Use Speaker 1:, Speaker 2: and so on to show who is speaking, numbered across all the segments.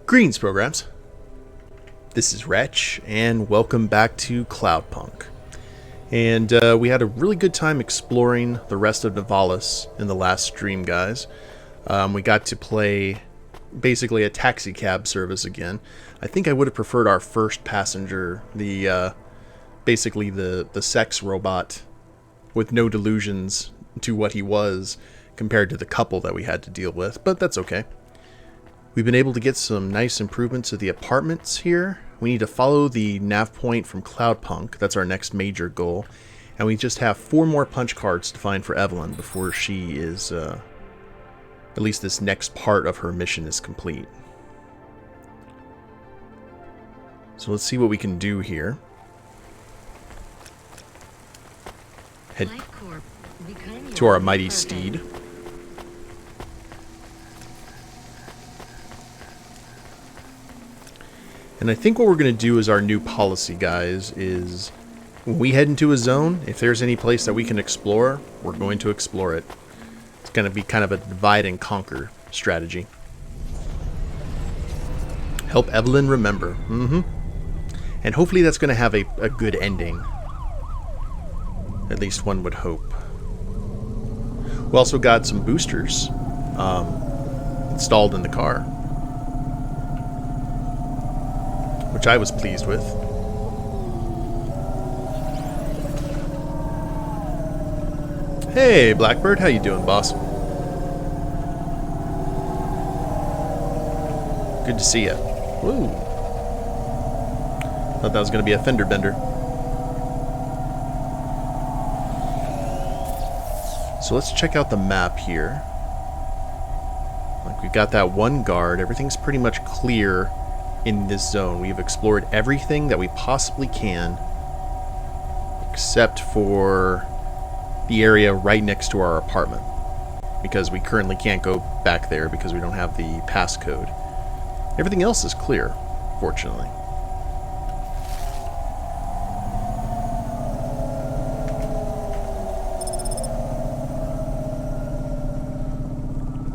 Speaker 1: Greetings, programs. This is Wretch, and welcome back to Cloudpunk. And we had a really good time exploring the rest of Nivalis in the last stream, guys. We got to play basically a taxi cab service again. I think I would have preferred our first passenger, basically the sex robot with no delusions to what he was compared to the couple that we had to deal with, but that's okay. We've been able to get some nice improvements to the apartments here. We need to follow the nav point from Cloudpunk. That's our next major goal. And we just have 4 more punch cards to find for Evelyn before she is, at least this next part of her mission is complete. So let's see what we can do here. Head to our mighty steed. And I think what we're going to do as our new policy, guys, is when we head into a zone, if there's any place that we can explore, we're going to explore it. It's going to be kind of a divide and conquer strategy. Help Evelyn remember. And hopefully that's going to have a good ending. At least one would hope. We also got some boosters installed in the car, which I was pleased with. Hey, Blackbird, how you doing, boss? Good to see ya. Woo. Thought that was going to be a fender bender. So let's check out the map here. Like, we've got that one guard. Everything's pretty much clear in this zone. We've explored everything that we possibly can, except for the area right next to our apartment, because we currently can't go back there because we don't have the passcode. Everything else is clear, fortunately.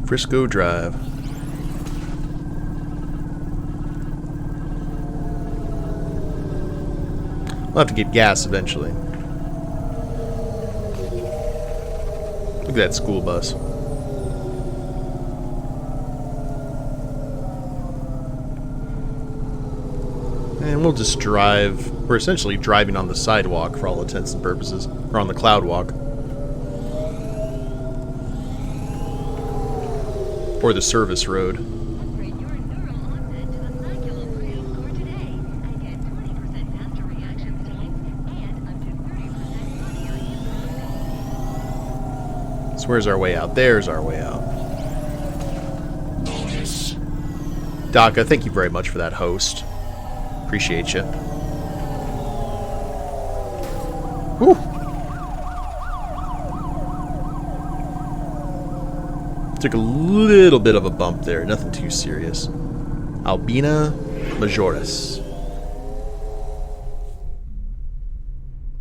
Speaker 1: Frisco Drive. We'll have to get gas eventually. Look at that school bus. And we'll just drive. We're essentially driving on the sidewalk for all intents and purposes. Or on the cloud walk. Or the service road. So where's our way out? There's our way out. Daka, thank you very much for that host. Appreciate you. Whew. Took a little bit of a bump there. Nothing too serious. Albina Majoris.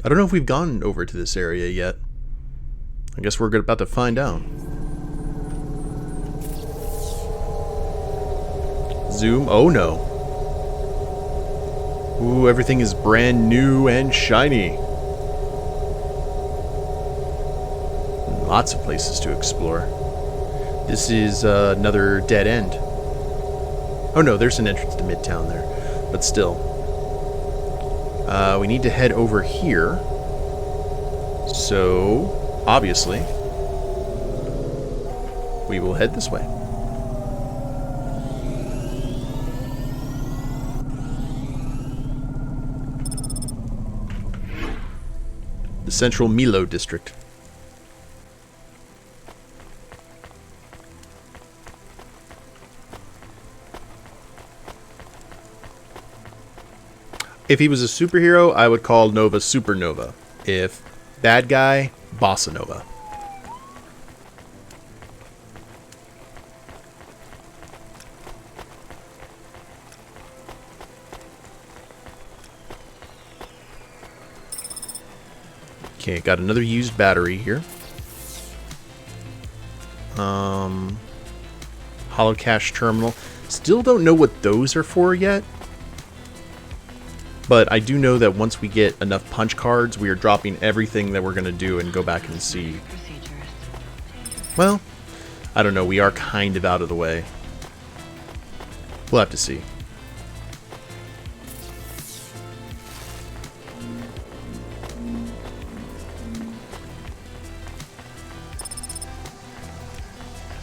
Speaker 1: I don't know if we've gone over to this area yet. I guess we're about to find out. Zoom. Oh no. Ooh, everything is brand new and shiny. Lots of places to explore. This is another dead end. Oh no, there's an entrance to Midtown there. But still. We need to head over here. So obviously, we will head this way. The Central Milo District. If he was a superhero, I would call Nova Supernova. If bad guy, Bossa Nova. Okay, got another used battery here. Holocash terminal. Still don't know what those are for yet. But I do know that once we get enough punch cards, we are dropping everything that we're going to do and go back and see. Well, I don't know. We are kind of out of the way. We'll have to see.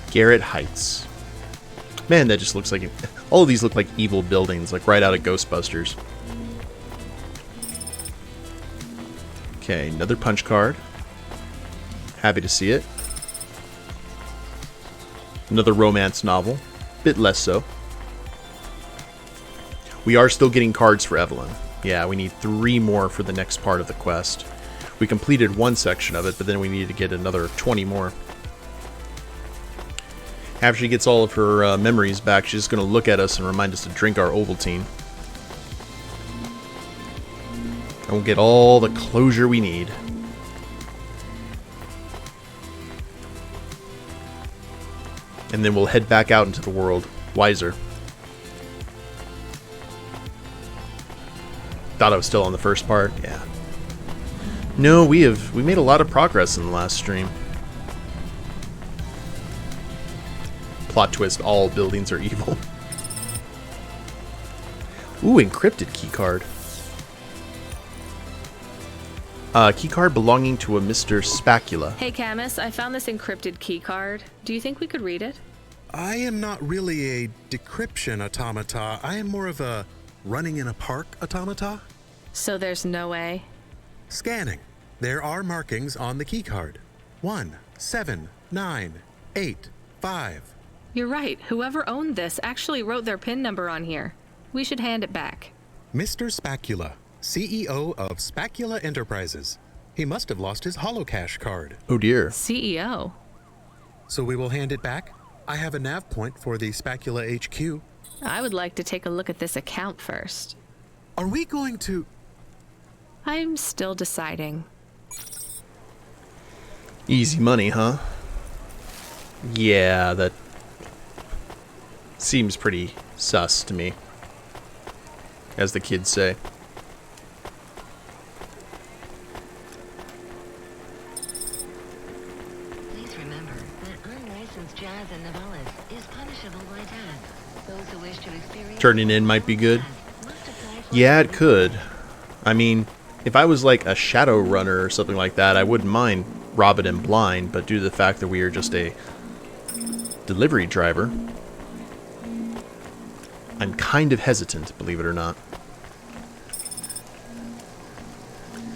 Speaker 1: Garrett Heights. Man, that just looks like... All of these look like evil buildings, like right out of Ghostbusters. Okay, another punch card. Happy to see it. Another romance novel. Bit less so. We are still getting cards for Evelyn. Yeah, we need 3 more for the next part of the quest. We completed one section of it, but then we need to get another 20 more. After she gets all of her memories back, she's just going to look at us and remind us to drink our Ovaltine. And we'll get all the closure we need. And then we'll head back out into the world, wiser. Thought I was still on the first part? Yeah. No, we made a lot of progress in the last stream. Plot twist, all buildings are evil. Ooh, encrypted keycard. Keycard belonging to a Mr. Spacula.
Speaker 2: Hey Camus, I found this encrypted keycard. Do you think we could read it?
Speaker 3: I am not really a decryption automata. I am more of a running in a park automata.
Speaker 2: So there's no way?
Speaker 3: Scanning. There are markings on the keycard. 1, 7, 9, 8, 5.
Speaker 2: You're right. Whoever owned this actually wrote their PIN number on here. We should hand it back.
Speaker 3: Mr. Spacula, CEO of Spacula Enterprises. He must have lost his holocash card.
Speaker 1: Oh dear.
Speaker 2: CEO?
Speaker 3: So we will hand it back? I have a nav point for the Spacula HQ.
Speaker 2: I would like to take a look at this account first.
Speaker 3: Are we going to...
Speaker 2: I'm still deciding.
Speaker 1: Easy money, huh? Yeah, that seems pretty sus to me, as the kids say.
Speaker 4: Please remember that unlicensed jazz in Navalis is punishable by death. Those who wish to experience
Speaker 1: Turning in might be good. Yeah, it could. I mean, if I was like a shadow runner or something like that, I wouldn't mind robbing him blind, but due to the fact that we are just a delivery driver, I'm kind of hesitant, believe it or not.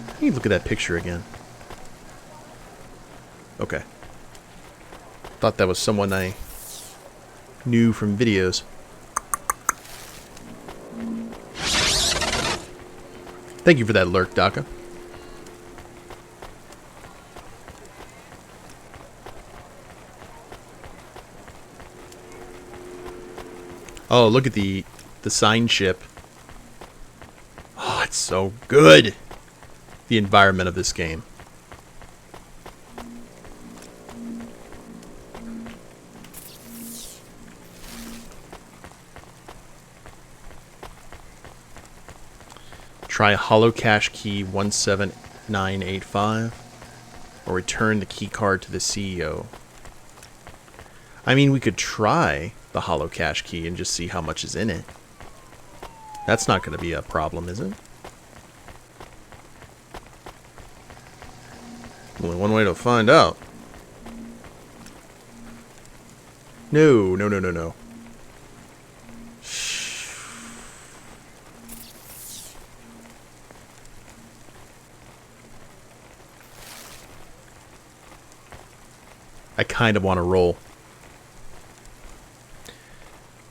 Speaker 1: Let me look at that picture again. Okay. Thought that was someone I knew from videos. Thank you for that lurk, Daka. Oh, look at the sign ship. Oh, it's so good. The environment of this game. Try holocash key 17985 or return the key card to the CEO. I mean, we could try the holocash key and just see how much is in it. That's not going to be a problem, is it? Only one way to find out. No, no, no, no, no. I kind of want to roll.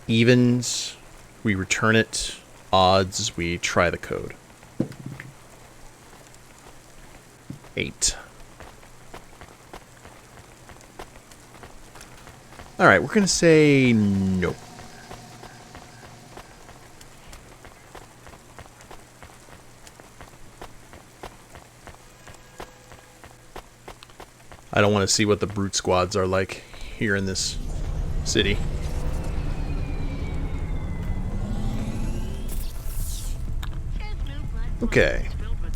Speaker 1: Evens, we return it. Odds, we try the code. 8. Alright, we're going to say nope. I don't want to see what the brute squads are like here in this city. Okay,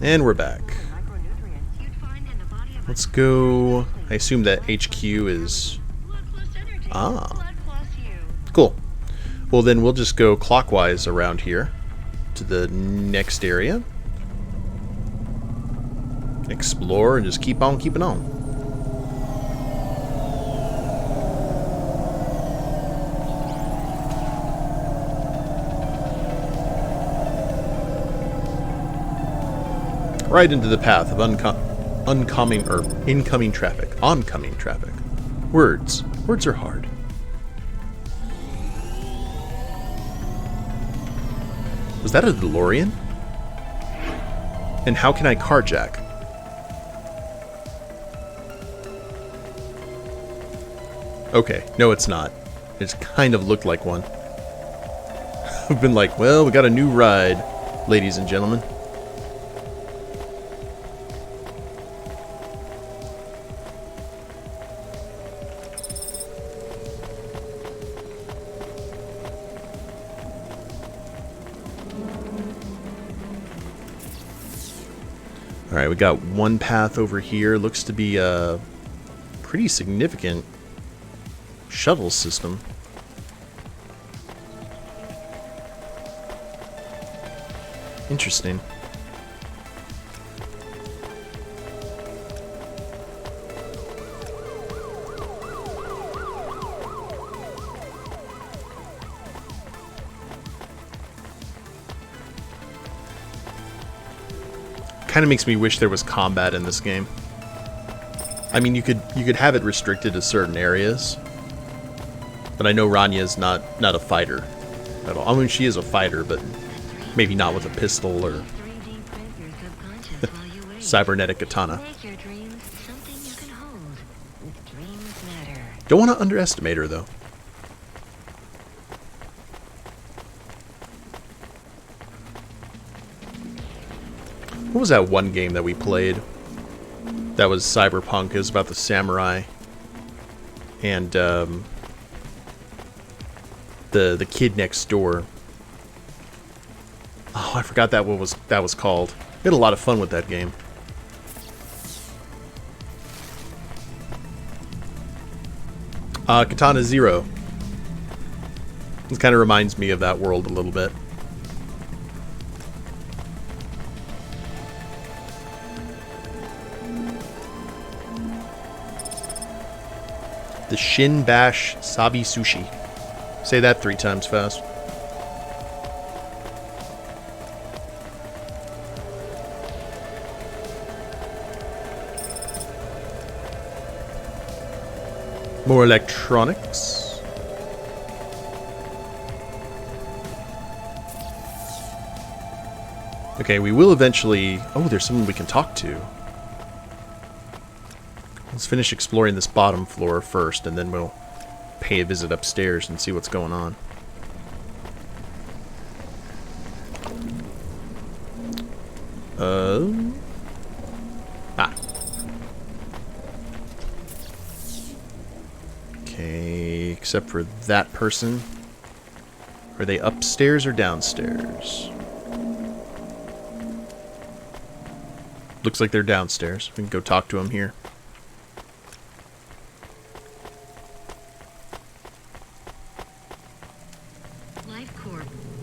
Speaker 1: and we're back. Let's go. I assume that HQ is... Ah. Cool. Well, then we'll just go clockwise around here to the next area. Explore and just keep on keeping on. Right into the path of oncoming traffic. Words are hard. Was that a DeLorean? And how can I carjack? Okay, no it's not. It just kind of looked like one. I've been like, well, we got a new ride, ladies and gentlemen. Alright, we got one path over here. Looks to be a pretty significant shuttle system. Interesting. Kind of makes me wish there was combat in this game. I mean, you could have it restricted to certain areas, but I know Rania is not a fighter at all. I mean, she is a fighter, but maybe not with a pistol or cybernetic katana. Don't want to underestimate her, though. What was that one game that we played? That was Cyberpunk. It was about the samurai. And, the kid next door. Oh, I forgot that what that was called. We had a lot of fun with that game. Katana Zero. This kind of reminds me of that world a little bit. The Shin Bash Sabi Sushi. Say that 3 times fast. More electronics. Okay, we will eventually... Oh, there's someone we can talk to. Let's finish exploring this bottom floor first, and then we'll pay a visit upstairs and see what's going on. Okay, except for that person. Are they upstairs or downstairs? Looks like they're downstairs. We can go talk to them here.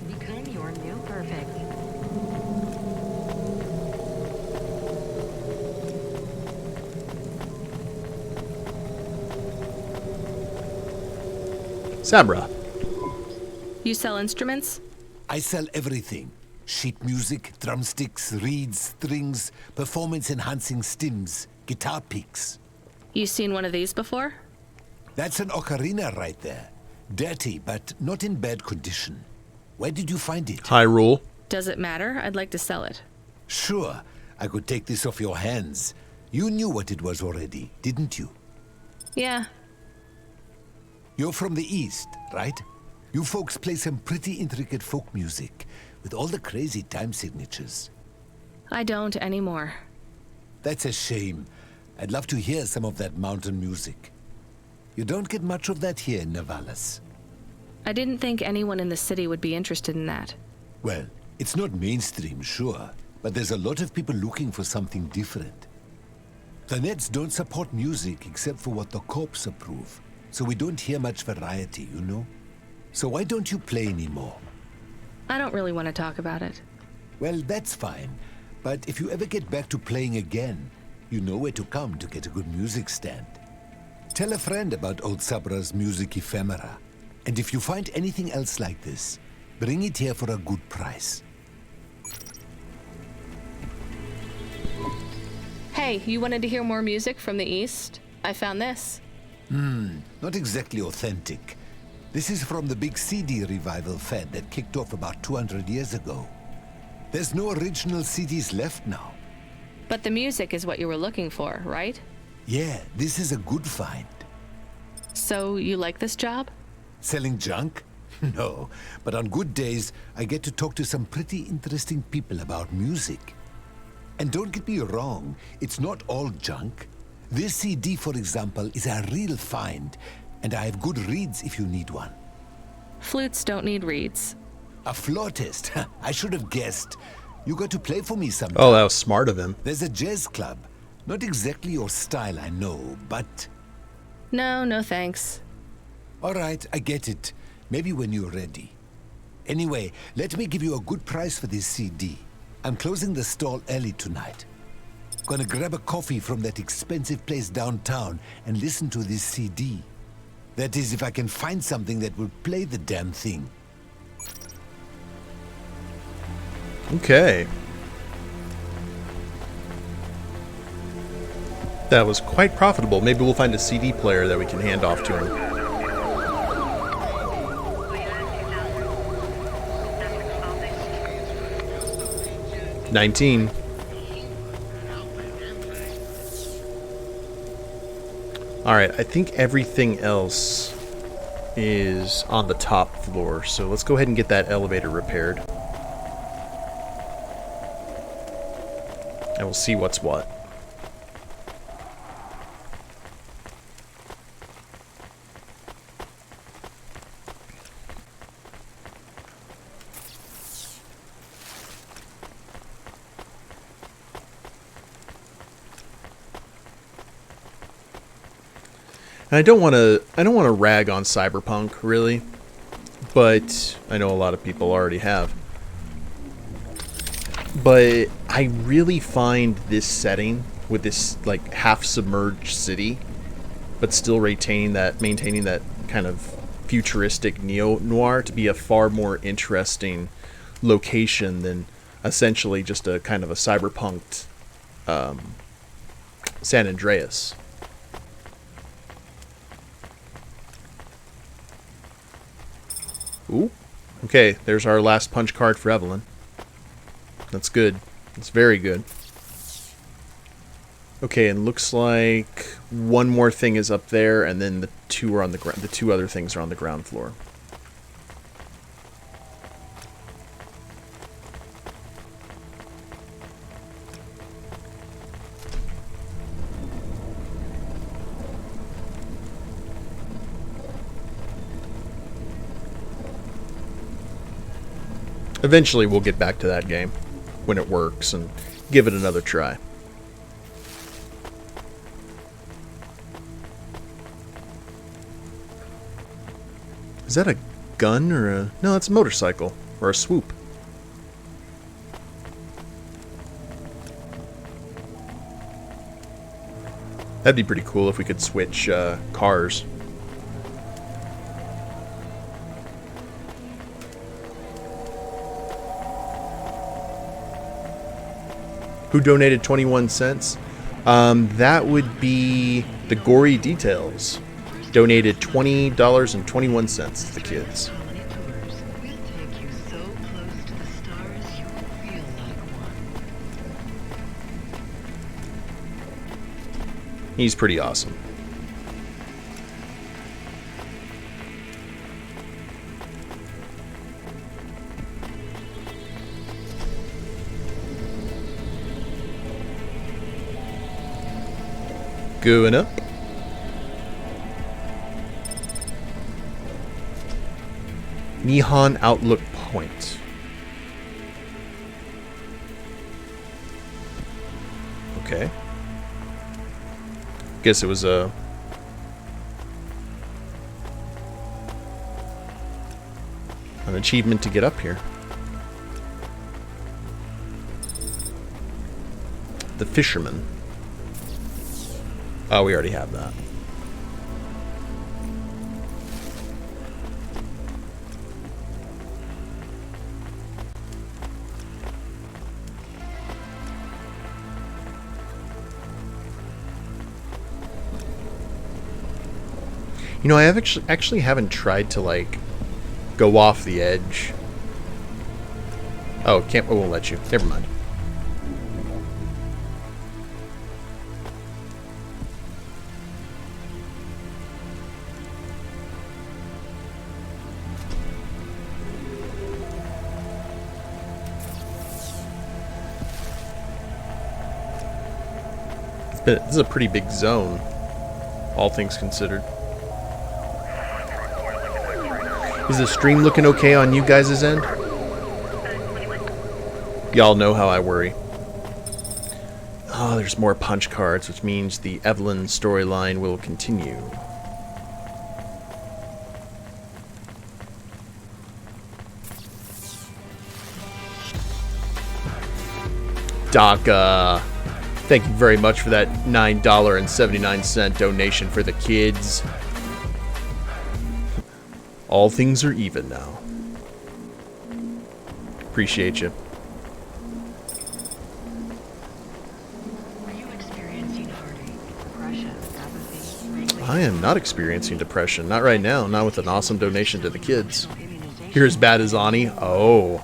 Speaker 4: Become your new perfect.
Speaker 1: Sabra.
Speaker 2: You sell instruments?
Speaker 5: I sell everything. Sheet music, drumsticks, reeds, strings, performance-enhancing stims, guitar picks.
Speaker 2: You seen one of these before?
Speaker 5: That's an ocarina right there. Dirty, but not in bad condition. Where did you find it?
Speaker 1: Hyrule.
Speaker 2: Does it matter? I'd like to sell it.
Speaker 5: Sure, I could take this off your hands. You knew what it was already, didn't you?
Speaker 2: Yeah.
Speaker 5: You're from the East, right? You folks play some pretty intricate folk music, with all the crazy time signatures.
Speaker 2: I don't anymore.
Speaker 5: That's a shame. I'd love to hear some of that mountain music. You don't get much of that here in Navalis.
Speaker 2: I didn't think anyone in the city would be interested in that.
Speaker 5: Well, it's not mainstream, sure, but there's a lot of people looking for something different. The Neds don't support music except for what the Corps approve, so we don't hear much variety, you know? So why don't you play anymore?
Speaker 2: I don't really want to talk about it.
Speaker 5: Well, that's fine, but if you ever get back to playing again, you know where to come to get a good music stand. Tell a friend about old Sabra's music ephemera, and if you find anything else like this, bring it here for a good price.
Speaker 2: Hey, you wanted to hear more music from the East? I found this.
Speaker 5: Not exactly authentic. This is from the big CD revival fad that kicked off about 200 years ago. There's no original CDs left now.
Speaker 2: But the music is what you were looking for, right?
Speaker 5: Yeah, this is a good find.
Speaker 2: So you like this job?
Speaker 5: Selling junk? No, but on good days, I get to talk to some pretty interesting people about music. And don't get me wrong, it's not all junk. This CD, for example, is a real find, and I have good reeds if you need one.
Speaker 2: Flutes don't need reeds.
Speaker 5: A flautist? I should have guessed. You got to play for me sometime.
Speaker 1: Oh, that was smart of him.
Speaker 5: There's a jazz club. Not exactly your style, I know, but...
Speaker 2: No thanks.
Speaker 5: All right, I get it. Maybe when you're ready. Anyway, let me give you a good price for this CD. I'm closing the stall early tonight. Gonna grab a coffee from that expensive place downtown and listen to this CD. That is, if I can find something that will play the damn thing.
Speaker 1: Okay. That was quite profitable. Maybe we'll find a CD player that we can hand off to him. 19. Alright, I think everything else is on the top floor, so let's go ahead and get that elevator repaired. And we'll see what's what. And I don't want to rag on Cyberpunk, really, but I know a lot of people already have. But I really find this setting with this like half-submerged city, but still maintaining that kind of futuristic Neo-Noir to be a far more interesting location than essentially just a kind of a cyberpunked San Andreas. Ooh. Okay, there's our last punch card for Evelyn. That's good. That's very good. Okay, and looks like one more thing is up there, and then the two are on the ground. The two other things are on the ground floor. Eventually we'll get back to that game when it works and give it another try. Is that a gun or a... No, that's a motorcycle. Or a swoop. That'd be pretty cool if we could switch cars. Who donated 21 cents? That would be the Gory Details. Donated $20.21 to the kids. He's pretty awesome. Going up. Nihon Outlook Point. Okay. Guess it was a... an achievement to get up here. The fisherman. Oh, we already have that. You know, I have actually haven't tried to, like, go off the edge. Oh, it won't let you. Never mind. This is a pretty big zone, all things considered. Is the stream looking okay on you guys' end? Y'all know how I worry. Oh, there's more punch cards, which means the Evelyn storyline will continue. Daka, thank you very much for that $9.79 donation for the kids. All things are even now. Appreciate you.
Speaker 4: Are you experiencing heartache, depression, apathy?
Speaker 1: I am not experiencing depression. Not right now. Not with an awesome donation to the kids. You're as bad as Ani? Oh.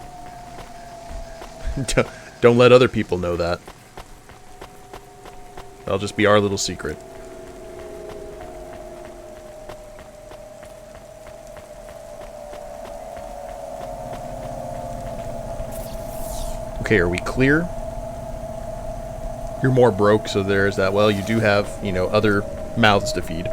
Speaker 1: Don't let other people know that. That'll just be our little secret. Okay, are we clear? You're more broke, so there's that. Well, you do have, you know, other mouths to feed.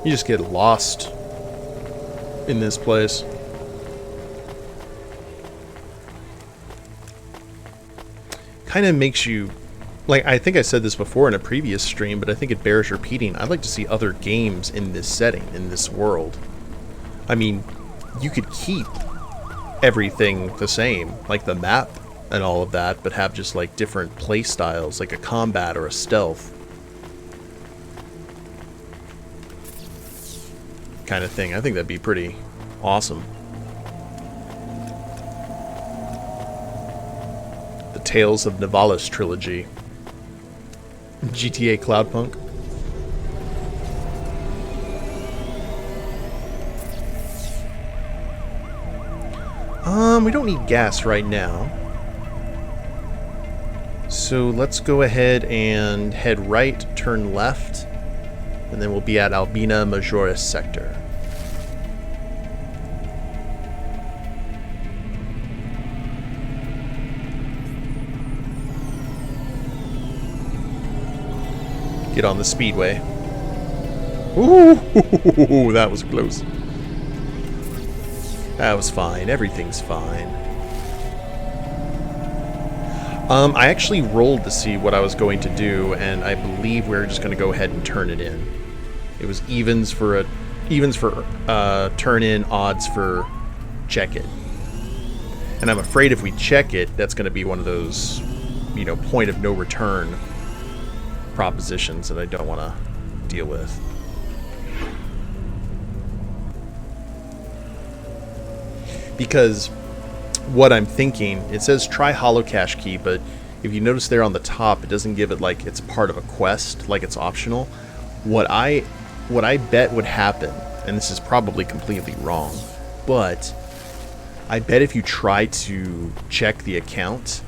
Speaker 1: You just get lost in this place. Kind of makes you, like, I think I said this before in a previous stream, but I think it bears repeating. I'd like to see other games in this setting, in this world. I mean, you could keep everything the same, like the map and all of that, but have just like different play styles, like a combat or a stealth kind of thing. I think that'd be pretty awesome. The Tales of Nivalis trilogy. GTA Cloudpunk. We don't need gas right now. So let's go ahead and head right, turn left, and then we'll be at Albina Majoris sector. Get on the speedway. Ooh, that was close. That was fine. Everything's fine. I actually rolled to see what I was going to do, and I believe we're just going to go ahead and turn it in. It was evens for turn in, odds for check it. And I'm afraid if we check it, that's going to be one of those, you know, point of no return propositions that I don't want to deal with. Because what I'm thinking, it says try holocache key, but if you notice there on the top, it doesn't give it like it's part of a quest, like it's optional. What I bet would happen, and this is probably completely wrong, but I bet if you try to check the account,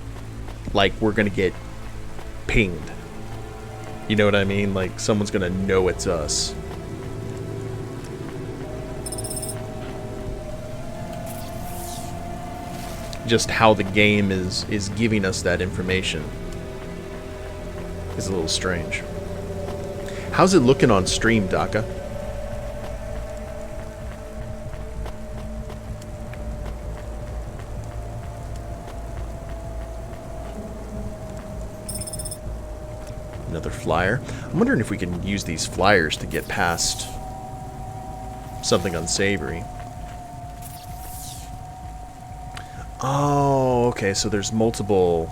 Speaker 1: like we're gonna get pinged. You know what I mean? Like someone's gonna know it's us. just how the game is giving us that information is a little strange. How's it looking on stream, Daka? Another flyer. I'm wondering if we can use these flyers to get past something unsavory. Oh, okay, so there's multiple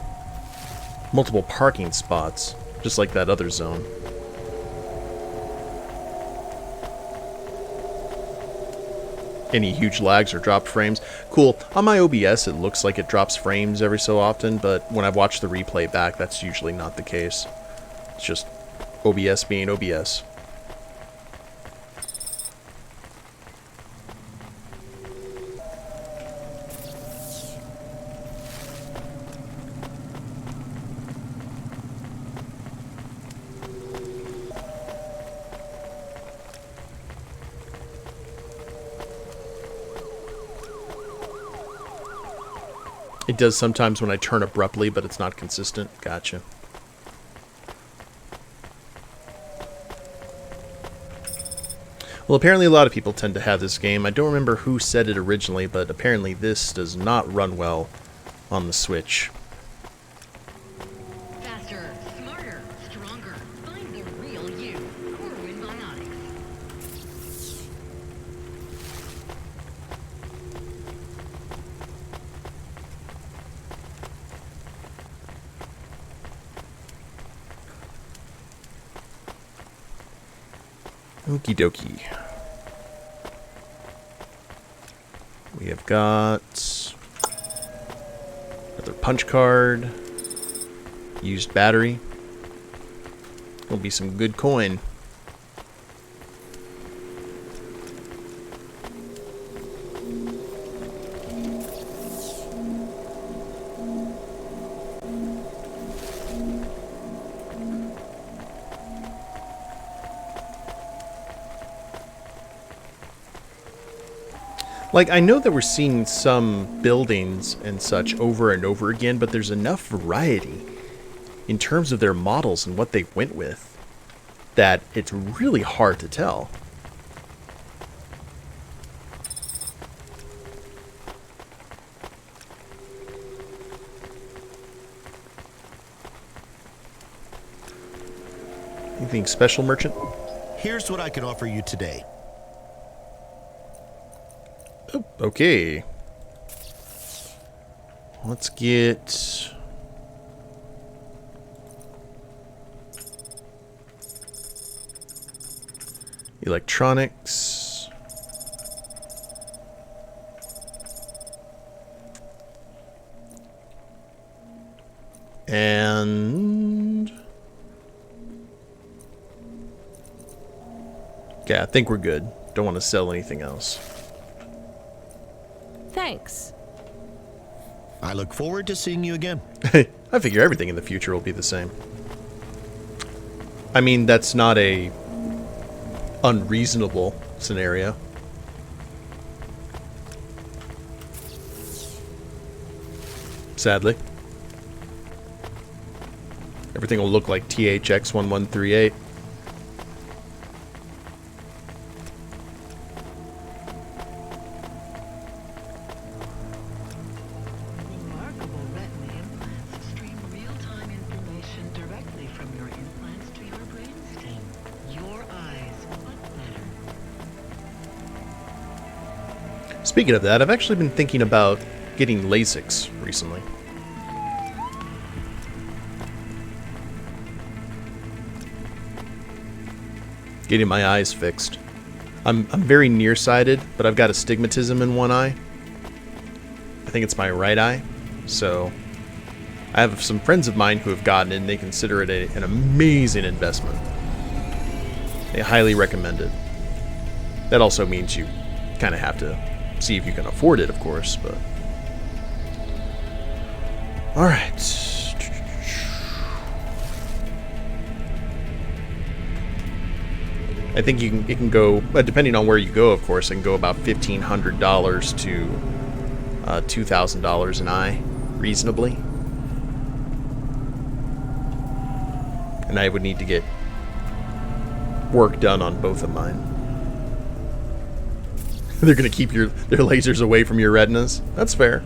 Speaker 1: parking spots, just like that other zone. Any huge lags or dropped frames? Cool. On my OBS, it looks like it drops frames every so often, but when I watch the replay back, that's usually not the case. It's just OBS being OBS. It does sometimes when I turn abruptly, but it's not consistent. Gotcha. Well, apparently a lot of people tend to have this game. I don't remember who said it originally, but apparently this does not run well on the Switch.
Speaker 4: Faster, smarter, stronger. Find the real you. Corwin Bionics.
Speaker 1: Okie dokie. We have got another punch card, used battery. Will be some good coin. Like, I know that we're seeing some buildings and such over and over again, but there's enough variety in terms of their models and what they went with that it's really hard to tell. Anything special, merchant?
Speaker 6: Here's what I can offer you today.
Speaker 1: Oh, okay. Let's get... electronics. And... okay, I think we're good. Don't want to sell anything else.
Speaker 2: Thanks.
Speaker 6: I look forward to seeing you again.
Speaker 1: I figure everything in the future will be the same. I mean, that's not a unreasonable scenario. Sadly. Everything will look like THX 1138.
Speaker 4: Remarkable retina implants stream real-time information directly from your implants to your brainstem. Your eyes, what better?
Speaker 1: Speaking of that, I've actually been thinking about getting LASIKs recently. Getting my eyes fixed. I'm very nearsighted, but I've got astigmatism in one eye. I think it's my right eye. So I have some friends of mine who have gotten it, and they consider it an amazing investment. They highly recommend it. That also means you kind of have to see if you can afford it, of course, but... alright. I think it can go, depending on where you go, of course, it can go about $1,500 to $2,000 an eye, reasonably. And I would need to get work done on both of mine. They're going to keep their lasers away from your retinas. That's fair.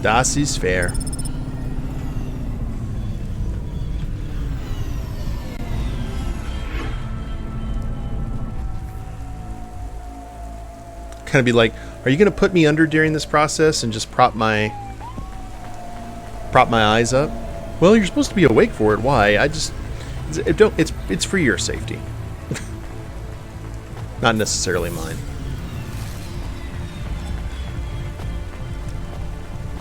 Speaker 1: Das ist fair. Kind of be like, are you going to put me under during this process and just prop my eyes up? Well, you're supposed to be awake for it. Why? It's for your safety. Not necessarily mine.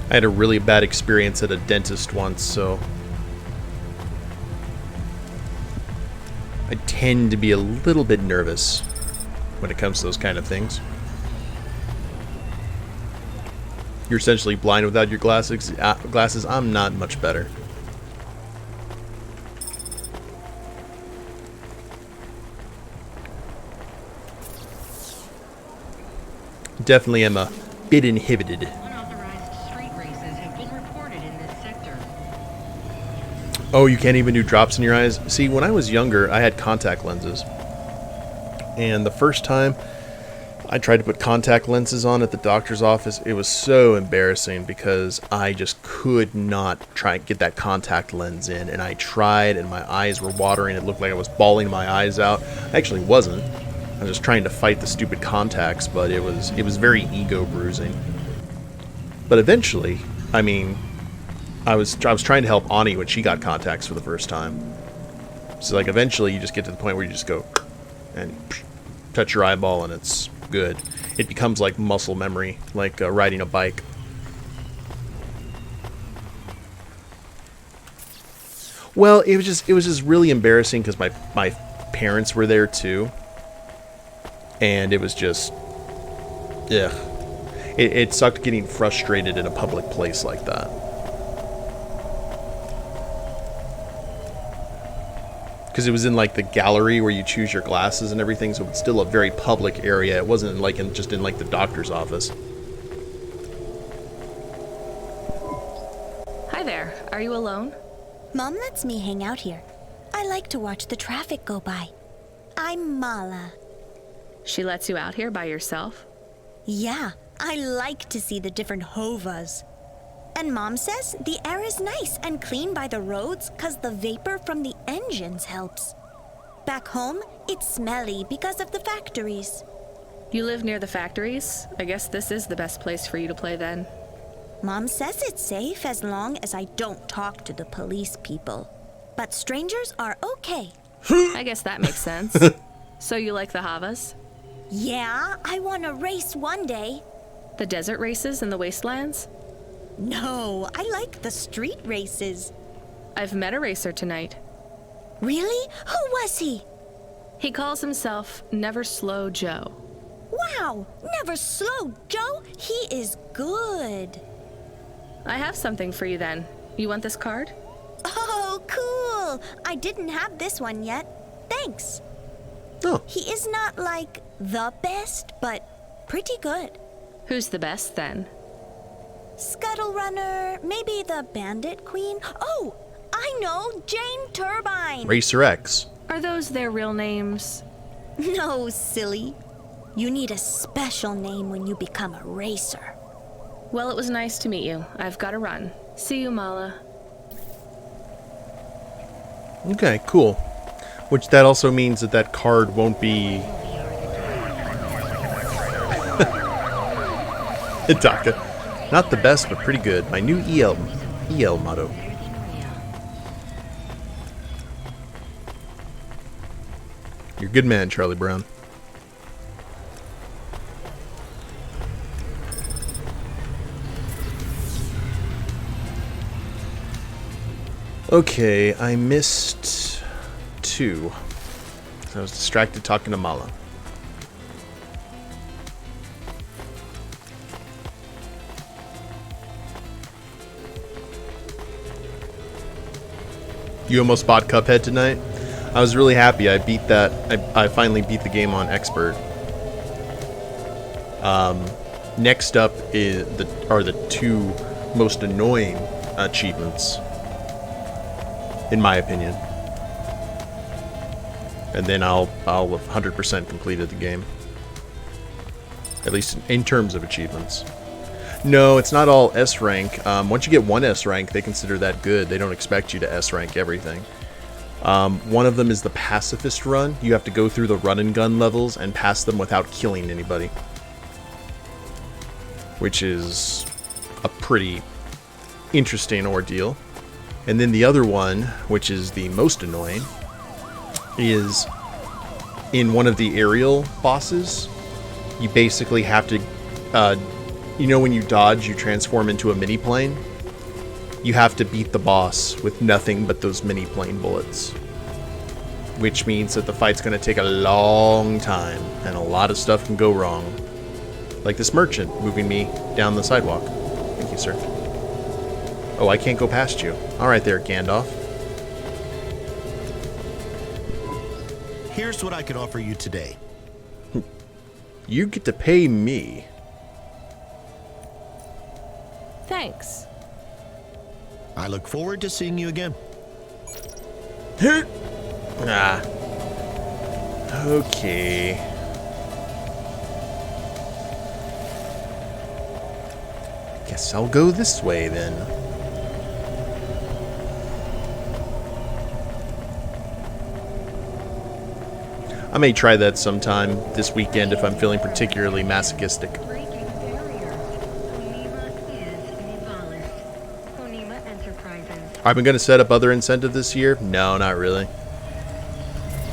Speaker 1: I had a really bad experience at a dentist once, so I tend to be a little bit nervous when it comes to those kind of things. You're essentially blind without your glasses. I'm not much better. Definitely am a bit inhibited.
Speaker 4: Unauthorized street races have been reported in this sector.
Speaker 1: Oh, you can't even do drops in your eyes? See, when I was younger, I had contact lenses. And the first time I tried to put contact lenses on at the doctor's office, it was so embarrassing because I just could not try and get that contact lens in. And I tried, and my eyes were watering. It looked like I was bawling my eyes out. I actually wasn't. I was just trying to fight the stupid contacts, but it was very ego bruising. But eventually, I mean, I was trying to help Ani when she got contacts for the first time. So like eventually you just get to the point where you just go and touch your eyeball and it's good. It becomes like muscle memory, like riding a bike. Well, it was just really embarrassing because my parents were there too. And it was just, ugh. It sucked getting frustrated in a public place like that. Because it was in like the gallery where you choose your glasses and everything, so it's still a very public area. It wasn't like just in like the doctor's office.
Speaker 2: Hi there. Are you alone?
Speaker 7: Mom lets me hang out here. I like to watch the traffic go by. I'm Mala.
Speaker 2: She lets you out here by yourself?
Speaker 7: Yeah, I like to see the different HOVAs. And Mom says the air is nice and clean by the roads because the vapor from the engines helps. Back home, it's smelly because of the factories.
Speaker 2: You live near the factories? I guess this is the best place for you to play then.
Speaker 7: Mom says it's safe as long as I don't talk to the police people. But strangers are okay.
Speaker 2: I guess that makes sense. So you like the HOVAs?
Speaker 7: Yeah, I want to race one day.
Speaker 2: The desert races in the wastelands?
Speaker 7: No, I like the street races.
Speaker 2: I've met a racer tonight.
Speaker 7: Really? Who was he?
Speaker 2: He calls himself Never Slow Joe.
Speaker 7: Wow, Never Slow Joe. He is good.
Speaker 2: I have something for you then. You want this card?
Speaker 7: Oh, cool. I didn't have this one yet. Thanks.
Speaker 1: Oh.
Speaker 7: He is not like the best, but pretty good.
Speaker 2: Who's the best then?
Speaker 7: Scuttle Runner, maybe the Bandit Queen. Oh, I know, Jane Turbine.
Speaker 1: Racer X.
Speaker 2: Are those their real names?
Speaker 7: No, silly. You need a special name when you become a racer.
Speaker 2: Well, it was nice to meet you. I've got to run. See you, Mala.
Speaker 1: Okay, cool. Which that also means that card won't be... Hitaka. Not the best, but pretty good. My new EL motto. You're a good man, Charlie Brown. Okay, I missed 2. I was distracted talking to Mala. You almost bought Cuphead tonight? I was really happy. I beat that. I finally beat the game on Expert. Next up are the two most annoying achievements, in my opinion. And then I'll have 100% completed the game. At least in terms of achievements. No, it's not all S rank. Once you get one S rank, they consider that good. They don't expect you to S rank everything. One of them is the pacifist run. You have to go through the run and gun levels and pass them without killing anybody. Which is a pretty interesting ordeal. And then the other one, which is the most annoying, is in one of the aerial bosses. You basically have to, you know, when you dodge, you transform into a mini plane. You have to beat the boss with nothing but those mini plane bullets. Which means that the fight's going to take a long time, and a lot of stuff can go wrong. Like this merchant moving me down the sidewalk. Thank you, sir. Oh, I can't go past you. Alright there, Gandalf.
Speaker 6: Here's what I can offer you today.
Speaker 1: You get to pay me.
Speaker 2: Thanks.
Speaker 6: I look forward to seeing you again.
Speaker 1: Ah. Okay. Guess I'll go this way then. I may try that sometime this weekend if I'm feeling particularly masochistic.
Speaker 4: Breaking barrier. HOVA is Nivalis. HOVA Enterprises.
Speaker 1: Are we going to set up other incentive this year? No, not really.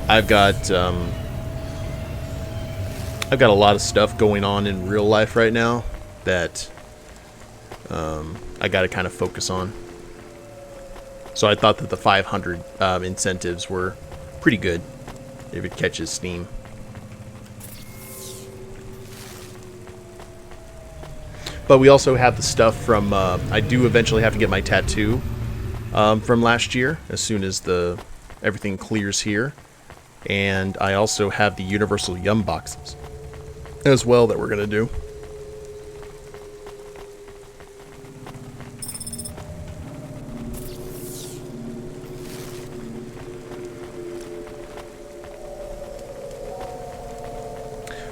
Speaker 1: I've got a lot of stuff going on in real life right now that I got to kind of focus on. So I thought that the 500 incentives were pretty good if it catches steam. But we also have the stuff from, I do eventually have to get my tattoo from last year as soon as everything clears here. And I also have the Universal Yum boxes as well that we're going to do.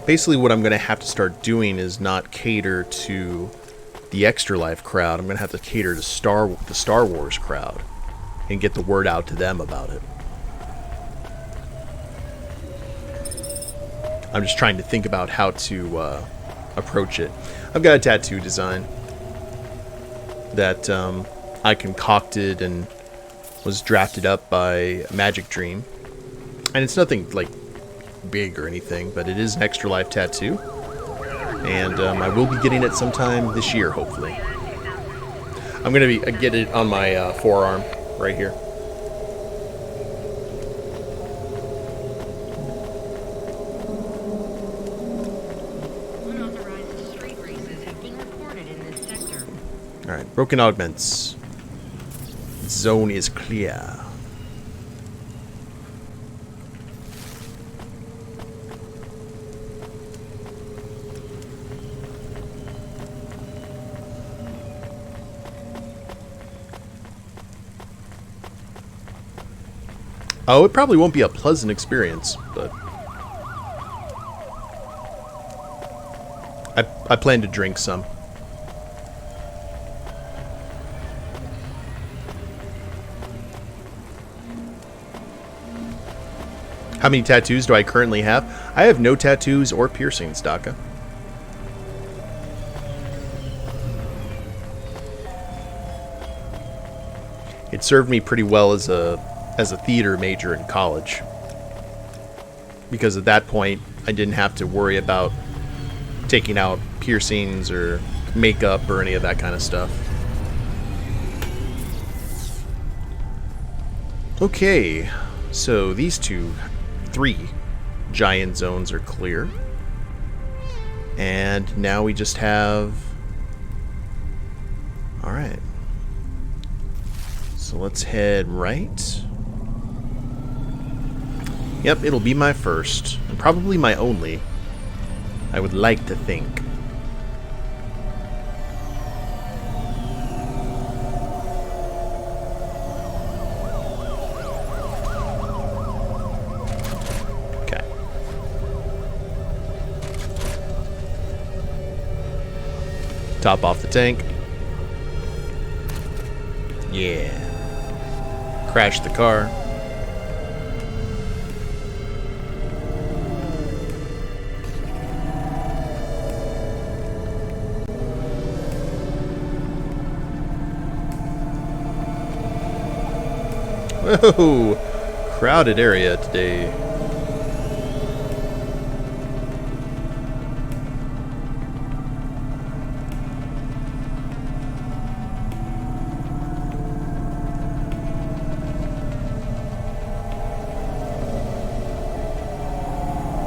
Speaker 1: Basically what I'm going to have to start doing is not cater to the Extra Life crowd. I'm going to have to cater to the Star Wars crowd and get the word out to them about it. I'm just trying to think about how to approach it. I've got a tattoo design that I concocted and was drafted up by Magic Dream. And it's nothing like big or anything, but it is an Extra Life tattoo. And I will be getting it sometime this year, hopefully. I'm going to get it on my forearm right here.
Speaker 4: Unauthorized street races have been reported in this sector.
Speaker 1: Alright, broken augments. Zone is clear. Oh, it probably won't be a pleasant experience, but I plan to drink some. How many tattoos do I currently have? I have no tattoos or piercings, Daka. It served me pretty well as a theater major in college, because at that point I didn't have to worry about taking out piercings or makeup or any of that kind of stuff. Okay, so these three giant zones are clear, and now we just have, alright, so let's head right. Yep, it'll be my first, and probably my only, I would like to think. Top off the tank. Yeah. Crash the car. Whoa! Crowded area today.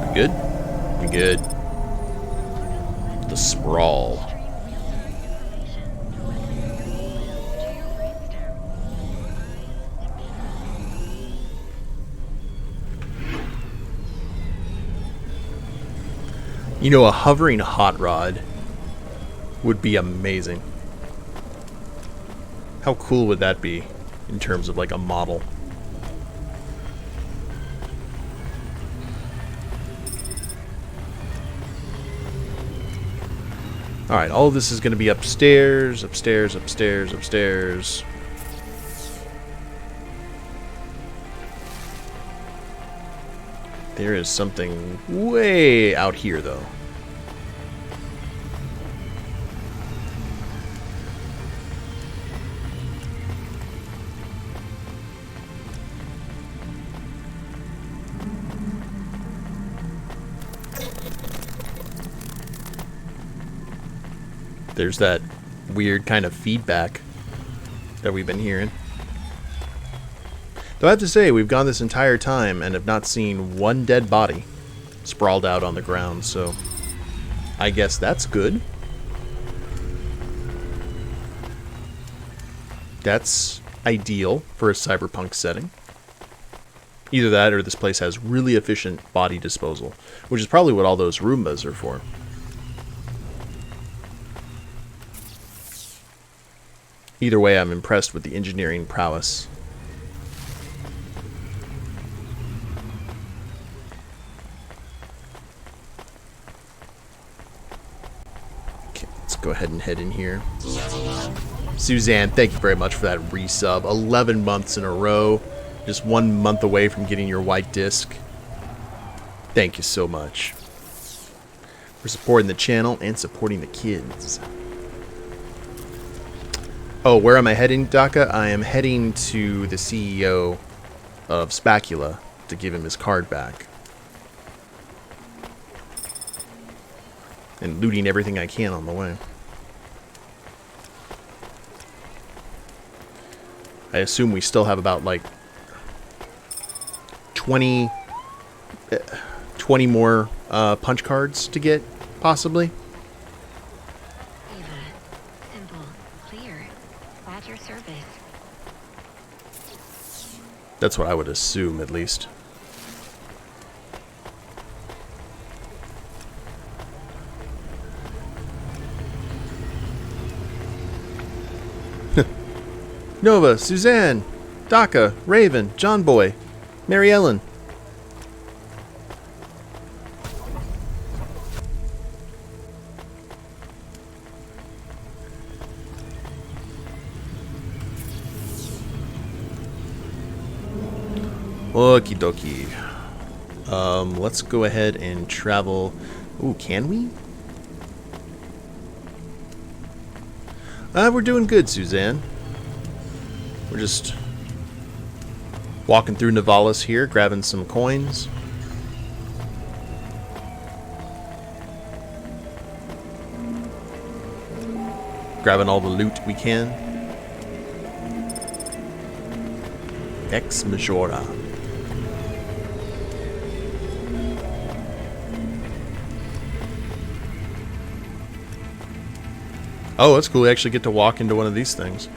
Speaker 1: We good? We good. The sprawl. You know, a hovering hot rod would be amazing. How cool would that be in terms of like a model? Alright, all of this is going to be upstairs, upstairs, upstairs, upstairs. There is something way out here, though. There's that weird kind of feedback that we've been hearing. Though I have to say, we've gone this entire time and have not seen one dead body sprawled out on the ground, so I guess that's good. That's ideal for a cyberpunk setting. Either that or this place has really efficient body disposal, which is probably what all those Roombas are for. Either way, I'm impressed with the engineering prowess. Okay, let's go ahead and head in here. Suzanne, thank you very much for that resub. 11 months in a row. Just 1 month away from getting your white disc. Thank you so much for supporting the channel and supporting the kids. Oh, where am I heading, Daka? I am heading to the CEO of Spacula to give him his card back. And looting everything I can on the way. I assume we still have about, like, 20 more punch cards to get, possibly. That's what I would assume, at least. Nova, Suzanne, Daka, Raven, John Boy, Mary Ellen. Okie dokie. Let's go ahead and travel. Ooh, can we? We're doing good, Suzanne. We're just walking through Nivalis here, grabbing some coins. Grabbing all the loot we can. Ex Majora. Oh, that's cool. We actually get to walk into one of these things.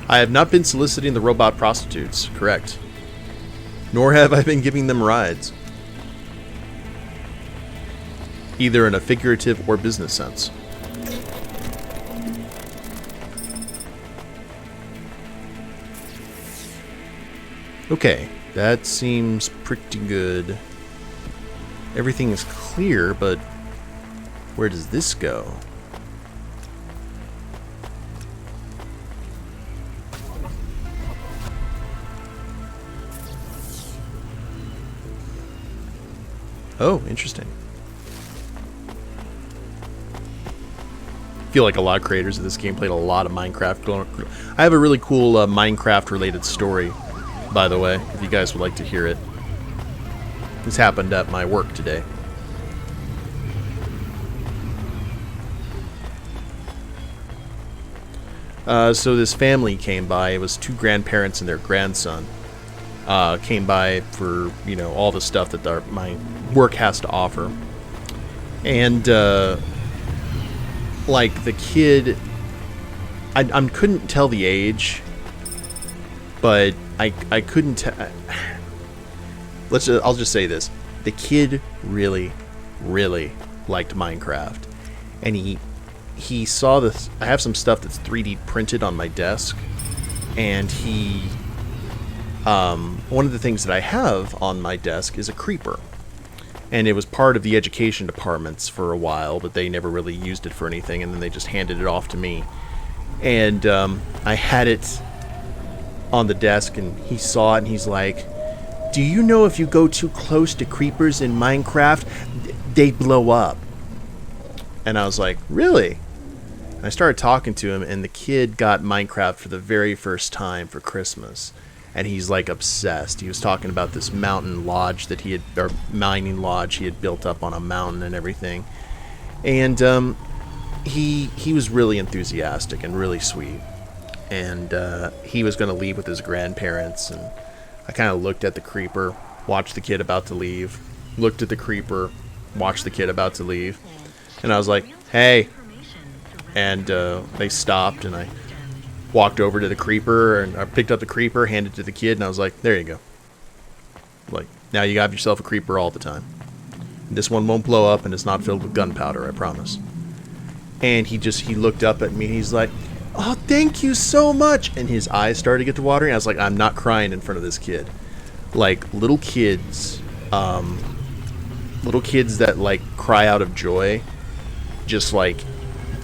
Speaker 1: I have not been soliciting the robot prostitutes, correct. Nor have I been giving them rides. Either in a figurative or business sense. Okay, that seems pretty good. everything is clear, but where does this go? Oh, interesting. I feel like a lot of creators of this game played a lot of Minecraft. I have a really cool Minecraft-related story, by the way, if you guys would like to hear it. This happened at my work today. So this family came by. It was two grandparents and their grandson. Came by for, you know, all the stuff that my work has to offer. And, like, the kid... I couldn't tell the age, but I couldn't tell... I'll just say this. The kid really, really liked Minecraft. And he saw this... I have some stuff that's 3D printed on my desk. And he... one of the things that I have on my desk is a creeper. And it was part of the education departments for a while, but they never really used it for anything, and then they just handed it off to me. And I had it on the desk, and he saw it, and he's like, "Do you know if you go too close to creepers in Minecraft, they blow up?" And I was like, "Really?" And I started talking to him, and the kid got Minecraft for the very first time for Christmas. And he's like obsessed. He was talking about this mountain lodge that he had, or mining lodge he had built up on a mountain and everything. And he was really enthusiastic and really sweet. And he was going to leave with his grandparents. And I kind of looked at the creeper, watched the kid about to leave, looked at the creeper, watched the kid about to leave. And I was like, "Hey." And they stopped, and I walked over to the creeper, and I picked up the creeper, handed it to the kid, and I was like, "There you go. Like, now you got yourself a creeper all the time. This one won't blow up, and it's not filled with gunpowder, I promise." And he looked up at me, and he's like, "Oh, thank you so much." And his eyes started to get to watering. I was like, I'm not crying in front of this kid. Like, little kids that, like, cry out of joy, just, like,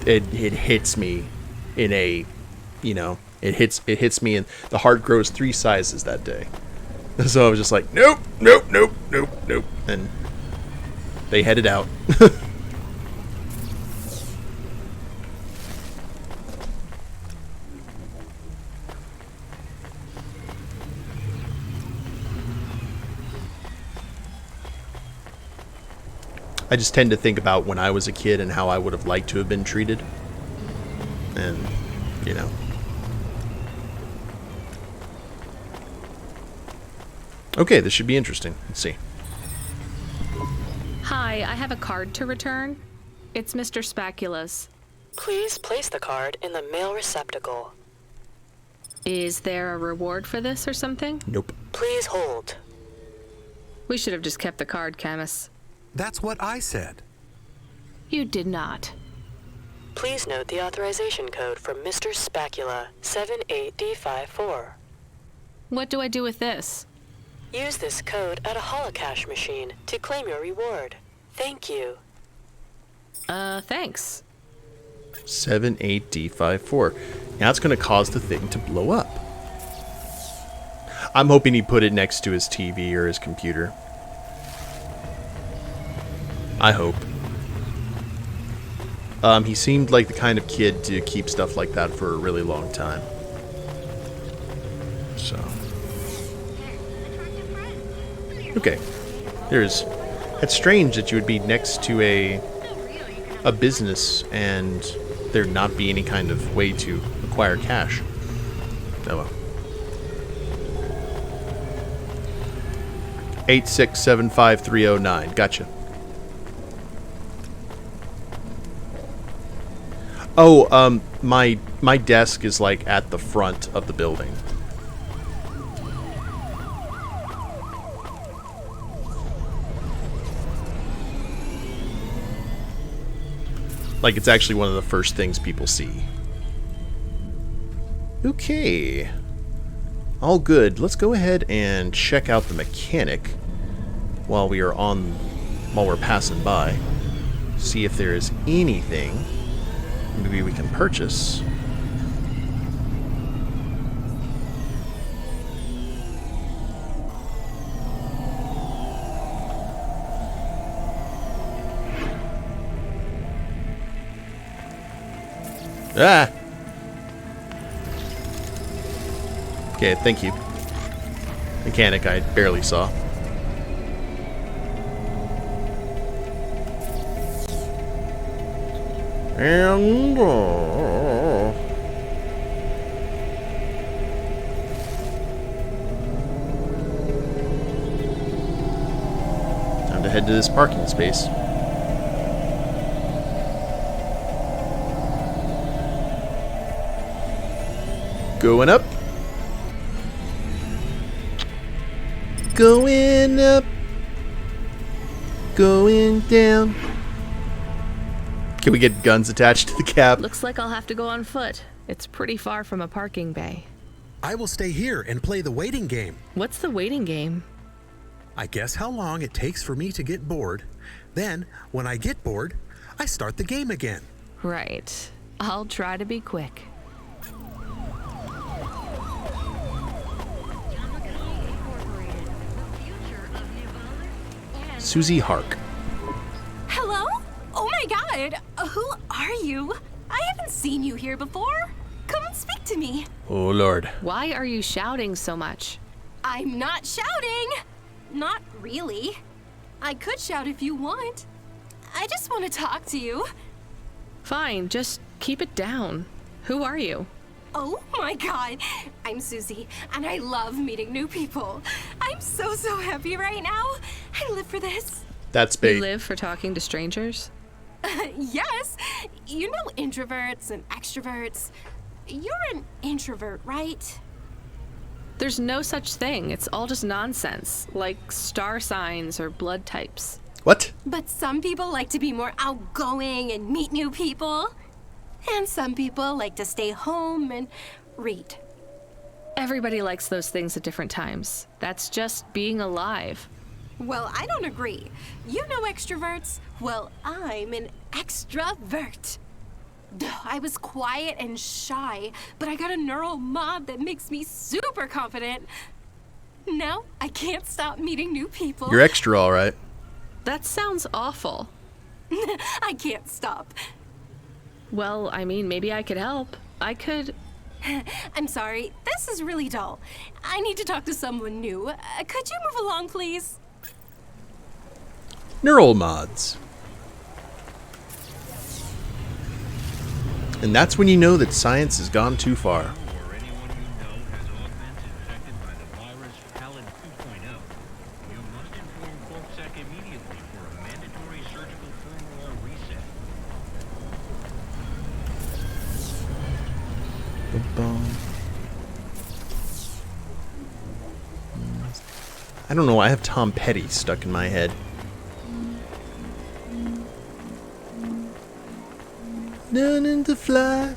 Speaker 1: it hits me in a... You know, it hits me, and the heart grows 3 sizes that day. So I was just like, nope, nope, nope, nope, nope. And they headed out. I just tend to think about when I was a kid and how I would have liked to have been treated. And, you know. Okay, this should be interesting. Let's see.
Speaker 2: Hi, I have a card to return. It's Mr. Spacula's.
Speaker 8: Please place the card in the mail receptacle.
Speaker 2: Is there a reward for this or something?
Speaker 1: Nope.
Speaker 8: Please hold.
Speaker 2: We should have just kept the card, Camus.
Speaker 3: That's what I said.
Speaker 2: You did not.
Speaker 8: Please note the authorization code from Mr. Spacula, 78D54.
Speaker 2: What do I do with this?
Speaker 8: Use this code at a holocash machine to claim your reward. Thank you.
Speaker 2: Thanks.
Speaker 1: 78D54. Now it's going to cause the thing to blow up. I'm hoping he put it next to his TV or his computer. I hope. He seemed like the kind of kid to keep stuff like that for a really long time. So. Okay. It's strange that you would be next to a business and there not be any kind of way to acquire cash. Oh well. 8675309. Gotcha. Oh, my desk is like at the front of the building. Like, it's actually one of the first things people see. Okay. All good. Let's go ahead and check out the mechanic while we are on while we're passing by. See if there is anything maybe we can purchase. Ah! Okay, thank you. Mechanic I barely saw. And time to head to this parking space. Going up. Going up. Going down. Can we get guns attached to the cab?
Speaker 2: Looks like I'll have to go on foot. It's pretty far from a parking bay.
Speaker 3: I will stay here and play the waiting game.
Speaker 2: What's the waiting game?
Speaker 3: I guess how long it takes for me to get bored. Then, when I get bored, I start the game again.
Speaker 2: Right. I'll try to be quick.
Speaker 1: Susie Hark.
Speaker 9: Hello? Oh my god! Who are you? I haven't seen you here before. Come and speak to me.
Speaker 1: Oh lord.
Speaker 2: Why are you shouting so much?
Speaker 9: I'm not shouting! Not really. I could shout if you want. I just want to talk to you.
Speaker 2: Fine, just keep it down. Who are you?
Speaker 9: Oh my god! I'm Susie, and I love meeting new people. I'm so happy right now. I live for this.
Speaker 1: That's
Speaker 2: You
Speaker 1: bait.
Speaker 2: live for talking to strangers?
Speaker 9: Yes! You know introverts and extroverts. You're an introvert, right?
Speaker 2: There's no such thing. It's all just nonsense, like star signs or blood types.
Speaker 1: What?
Speaker 9: But some people like to be more outgoing and meet new people. And some people like to stay home and read.
Speaker 2: Everybody likes those things at different times. That's just being alive.
Speaker 9: Well, I don't agree. You know extroverts? Well, I'm an extrovert. I was quiet and shy, but I got a neural mod that makes me super confident. Now, I can't stop meeting new people.
Speaker 1: You're extra, alright.
Speaker 2: That sounds awful.
Speaker 9: I can't stop.
Speaker 2: Well, I mean, maybe I could help. I could...
Speaker 9: I'm sorry, this is really dull. I need to talk to someone new. Could you move along, please?
Speaker 1: Neural mods. And that's when you know that science has gone too far.
Speaker 10: Or anyone you know has all been infected by the virus Halid 2.0. You must inform CorpSec immediately for a mandatory surgical firmware reset.
Speaker 1: I don't know, I have Tom Petty stuck in my head. Learning to fly.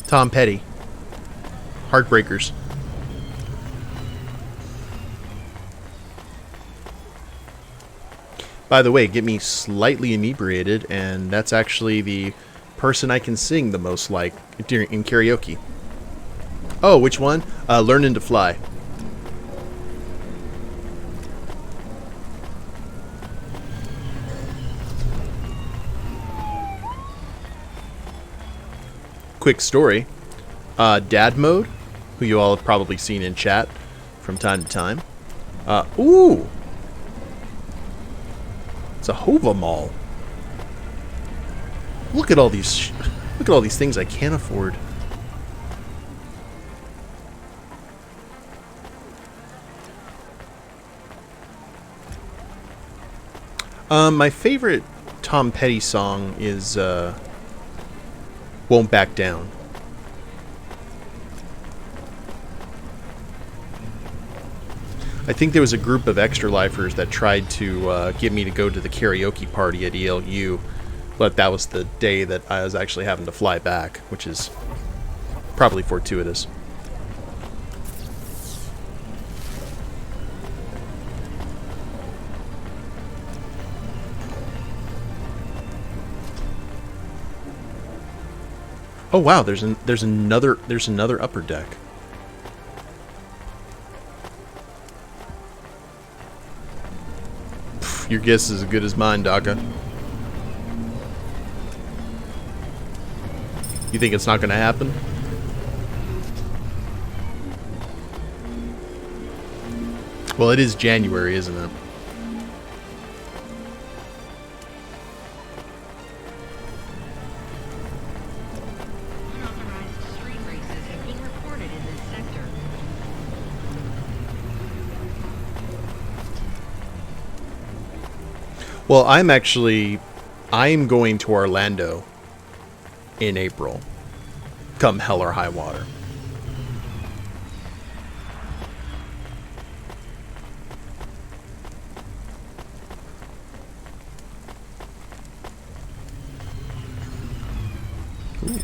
Speaker 1: Tom Petty. Heartbreakers. By the way, get me slightly inebriated, and that's actually the person I can sing the most like in karaoke. Oh, which one? Learning to Fly. Quick story. Dad Mode, who you all have probably seen in chat from time to time. Ooh! It's a HOVA mall. Look at all these things I can't afford. My favorite Tom Petty song is Won't Back Down. I think there was a group of extra lifers that tried to get me to go to the karaoke party at ELU, but that was the day that I was actually having to fly back, which is probably fortuitous. Oh wow, there's another upper deck. Pff, your guess is as good as mine, Daka. You think it's not going to happen? Well, it is January, isn't it?
Speaker 4: Unauthorized street races have been reported in this sector.
Speaker 1: Well, I'm going to Orlando in April, come hell or high water. Ooh.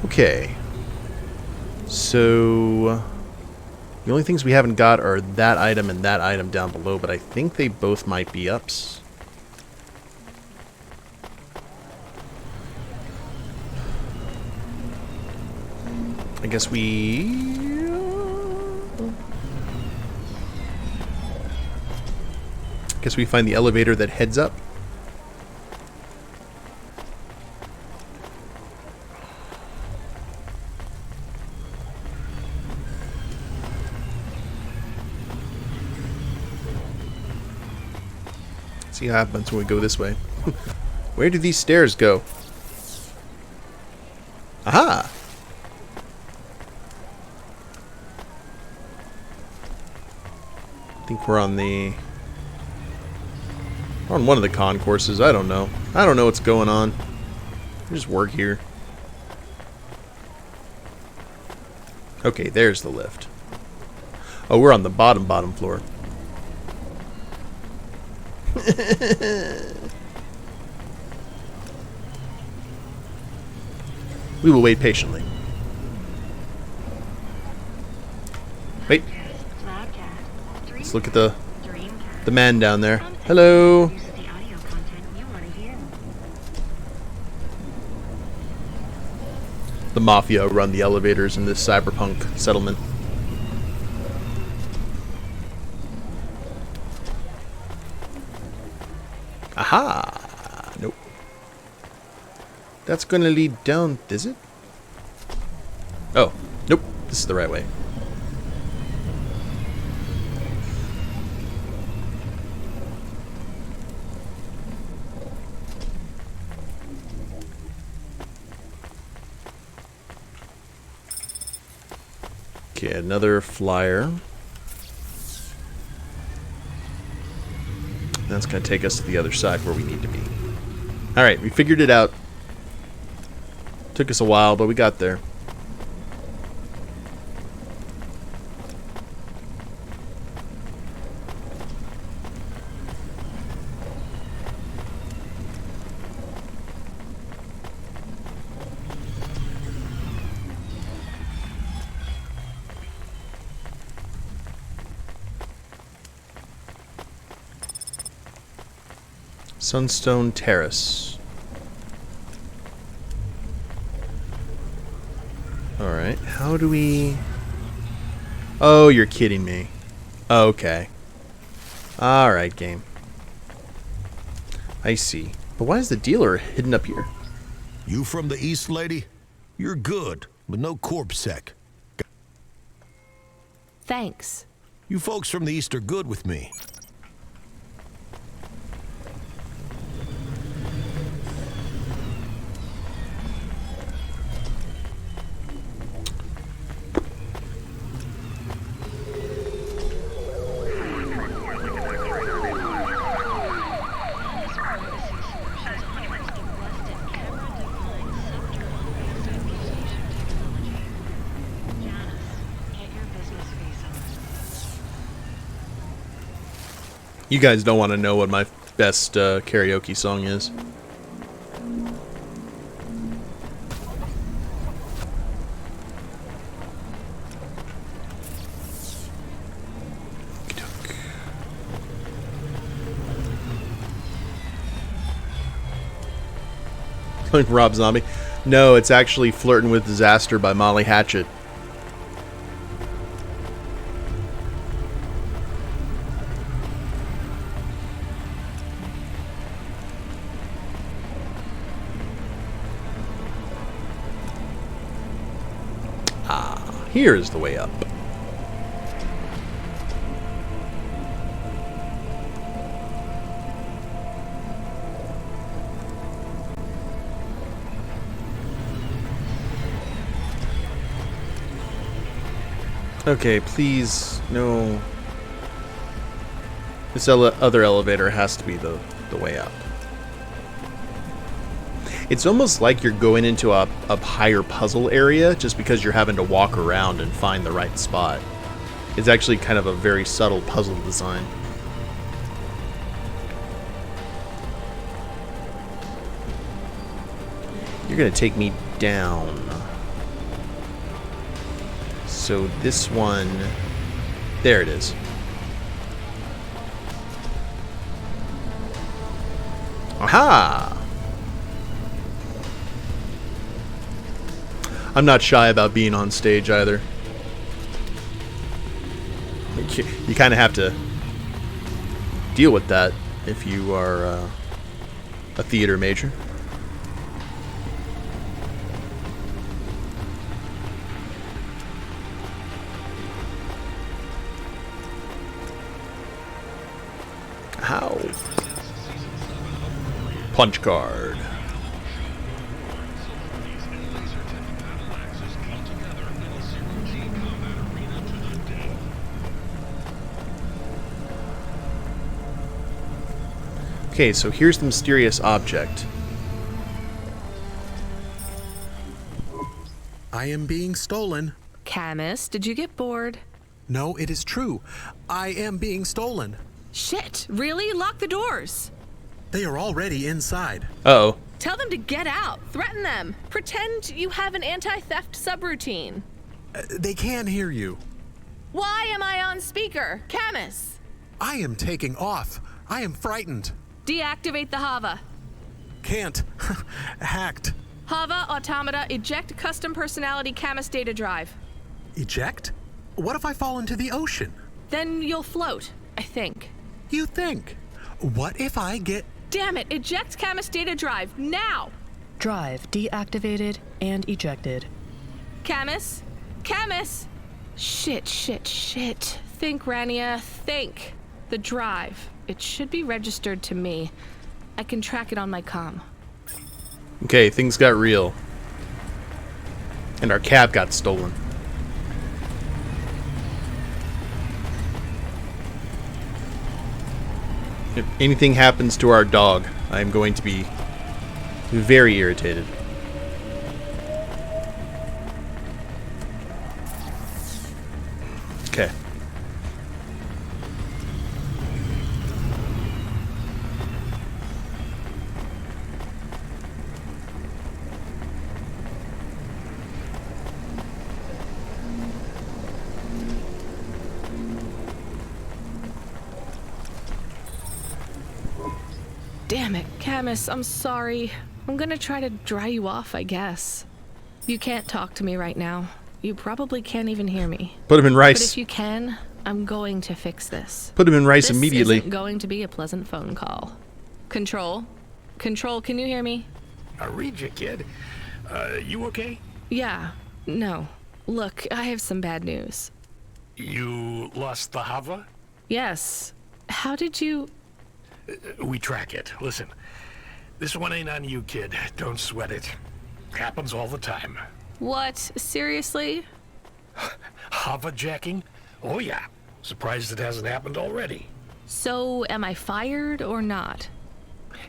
Speaker 1: Okay, so the only things we haven't got are that item and that item down below, but I think they both might be ups. I guess we find the elevator that heads up. See what happens when we go this way. Where do these stairs go? Aha! I think we're on one of the concourses. I don't know. I don't know what's going on. I just work here. Okay, there's the lift. Oh, we're on the bottom floor. We will wait patiently. Wait. Let's look at the man down there. Hello. The mafia run the elevators in this cyberpunk settlement. Aha! Nope. That's gonna lead down, is it? Oh, nope. This is the right way. Okay, another flyer. That's going to take us to the other side where we need to be. Alright, we figured it out. Took us a while, but we got there. Sunstone Terrace. Alright, how do we... Oh, you're kidding me. Okay. Alright, game. I see. But why is the dealer hidden up here?
Speaker 6: You from the East, lady? You're good, but no CorpSec.
Speaker 2: Thanks.
Speaker 6: You folks from the East are good with me.
Speaker 1: You guys don't want to know what my best karaoke song is. Rob Zombie. No, it's actually Flirting with Disaster by Molly Hatchet. Ah, here's the way up. Okay, please, no. This other elevator has to be the way up. It's almost like you're going into a higher puzzle area just because you're having to walk around and find the right spot. It's actually kind of a very subtle puzzle design. You're gonna take me down. So this one, there it is. Aha! I'm not shy about being on stage either. You kind of have to deal with that if you are a theater major. How? Punch card. Okay, so here's the mysterious object.
Speaker 3: I am being stolen.
Speaker 2: Camus, did you get bored?
Speaker 3: No, it is true. I am being stolen.
Speaker 2: Shit, really? Lock the doors.
Speaker 3: They are already inside.
Speaker 1: Uh-oh.
Speaker 2: Tell them to get out. Threaten them. Pretend you have an anti-theft subroutine.
Speaker 3: They can hear you.
Speaker 2: Why am I on speaker? Camus!
Speaker 3: I am taking off. I am frightened.
Speaker 2: Deactivate the HOVA.
Speaker 3: Can't. Hacked.
Speaker 2: HOVA, automata, eject custom personality Camus data drive.
Speaker 3: Eject? What if I fall into the ocean?
Speaker 2: Then you'll float, I think.
Speaker 3: You think? What if I get...
Speaker 2: Damn it, eject Camus data drive, now!
Speaker 11: Drive deactivated and ejected.
Speaker 2: Camus? Camus! Shit. Think, Rania, think. The drive. It should be registered to me. I can track it on my comm.
Speaker 1: Okay, things got real. And our cab got stolen. If anything happens to our dog, I'm going to be very irritated. Okay.
Speaker 2: Damn it, Camus, I'm sorry. I'm gonna try to dry you off, I guess. You can't talk to me right now. You probably can't even hear me.
Speaker 1: Put him in rice.
Speaker 2: But if you can, I'm going to fix this.
Speaker 1: Put him in rice immediately.
Speaker 2: This isn't going to be a pleasant phone call. Control? Control, can you hear me?
Speaker 12: I read you, kid. You okay?
Speaker 2: Yeah. No. Look, I have some bad news.
Speaker 12: You lost the HOVA?
Speaker 2: Yes. How did you...
Speaker 12: We track it. Listen, this one ain't on you, kid. Don't sweat it. Happens all the time.
Speaker 2: What? Seriously?
Speaker 12: HOVA jacking? Oh yeah. Surprised it hasn't happened already.
Speaker 2: So, am I fired or not?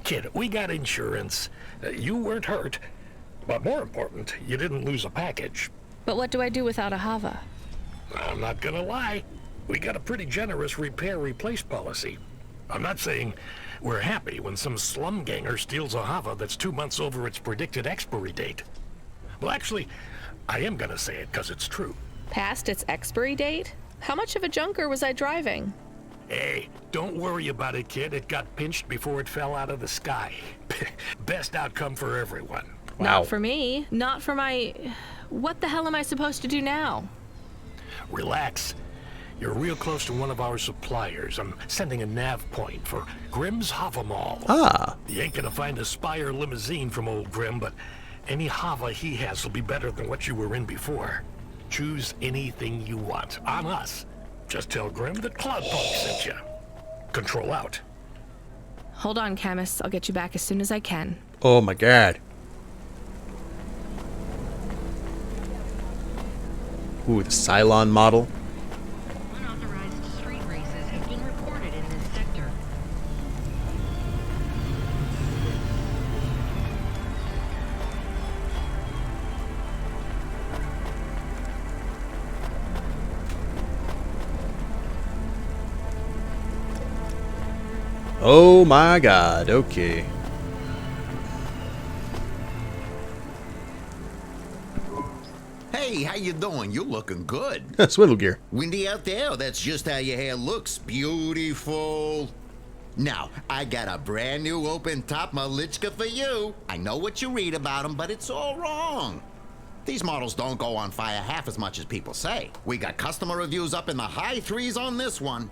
Speaker 12: Kid, we got insurance. You weren't hurt. But more important, you didn't lose a package.
Speaker 2: But what do I do without a HOVA?
Speaker 12: I'm not gonna lie. We got a pretty generous repair-replace policy. I'm not saying we're happy when some slum ganger steals a HOVA that's 2 months over its predicted expiry date. Well, actually, I am gonna say it because it's true.
Speaker 2: Past its expiry date? How much of a junker was I driving?
Speaker 12: Hey, don't worry about it, kid. It got pinched before it fell out of the sky. Best outcome for everyone.
Speaker 1: Wow.
Speaker 2: Not for me. Not for my... What the hell am I supposed to do now?
Speaker 12: Relax. You're real close to one of our suppliers. I'm sending a nav point for Grimm's HOVA Mall.
Speaker 1: Ah.
Speaker 12: You ain't gonna find a Spire limousine from old Grimm, but any HOVA he has will be better than what you were in before. Choose anything you want. On us. Just tell Grimm that Cloudpunk sent you. Control out.
Speaker 2: Hold on, Camus. I'll get you back as soon as I can.
Speaker 1: Oh my god. Ooh, the Cylon model.
Speaker 4: Unauthorized street races have been reported in this sector.
Speaker 1: Oh my god, okay.
Speaker 13: Hey, how you doing? You're looking good.
Speaker 1: Swivel gear.
Speaker 13: Windy out there? That's just how your hair looks. Beautiful. Now, I got a brand new open-top Malichka for you. I know what you read about them, but it's all wrong. These models don't go on fire half as much as people say. We got customer reviews up in the high 3s on this one.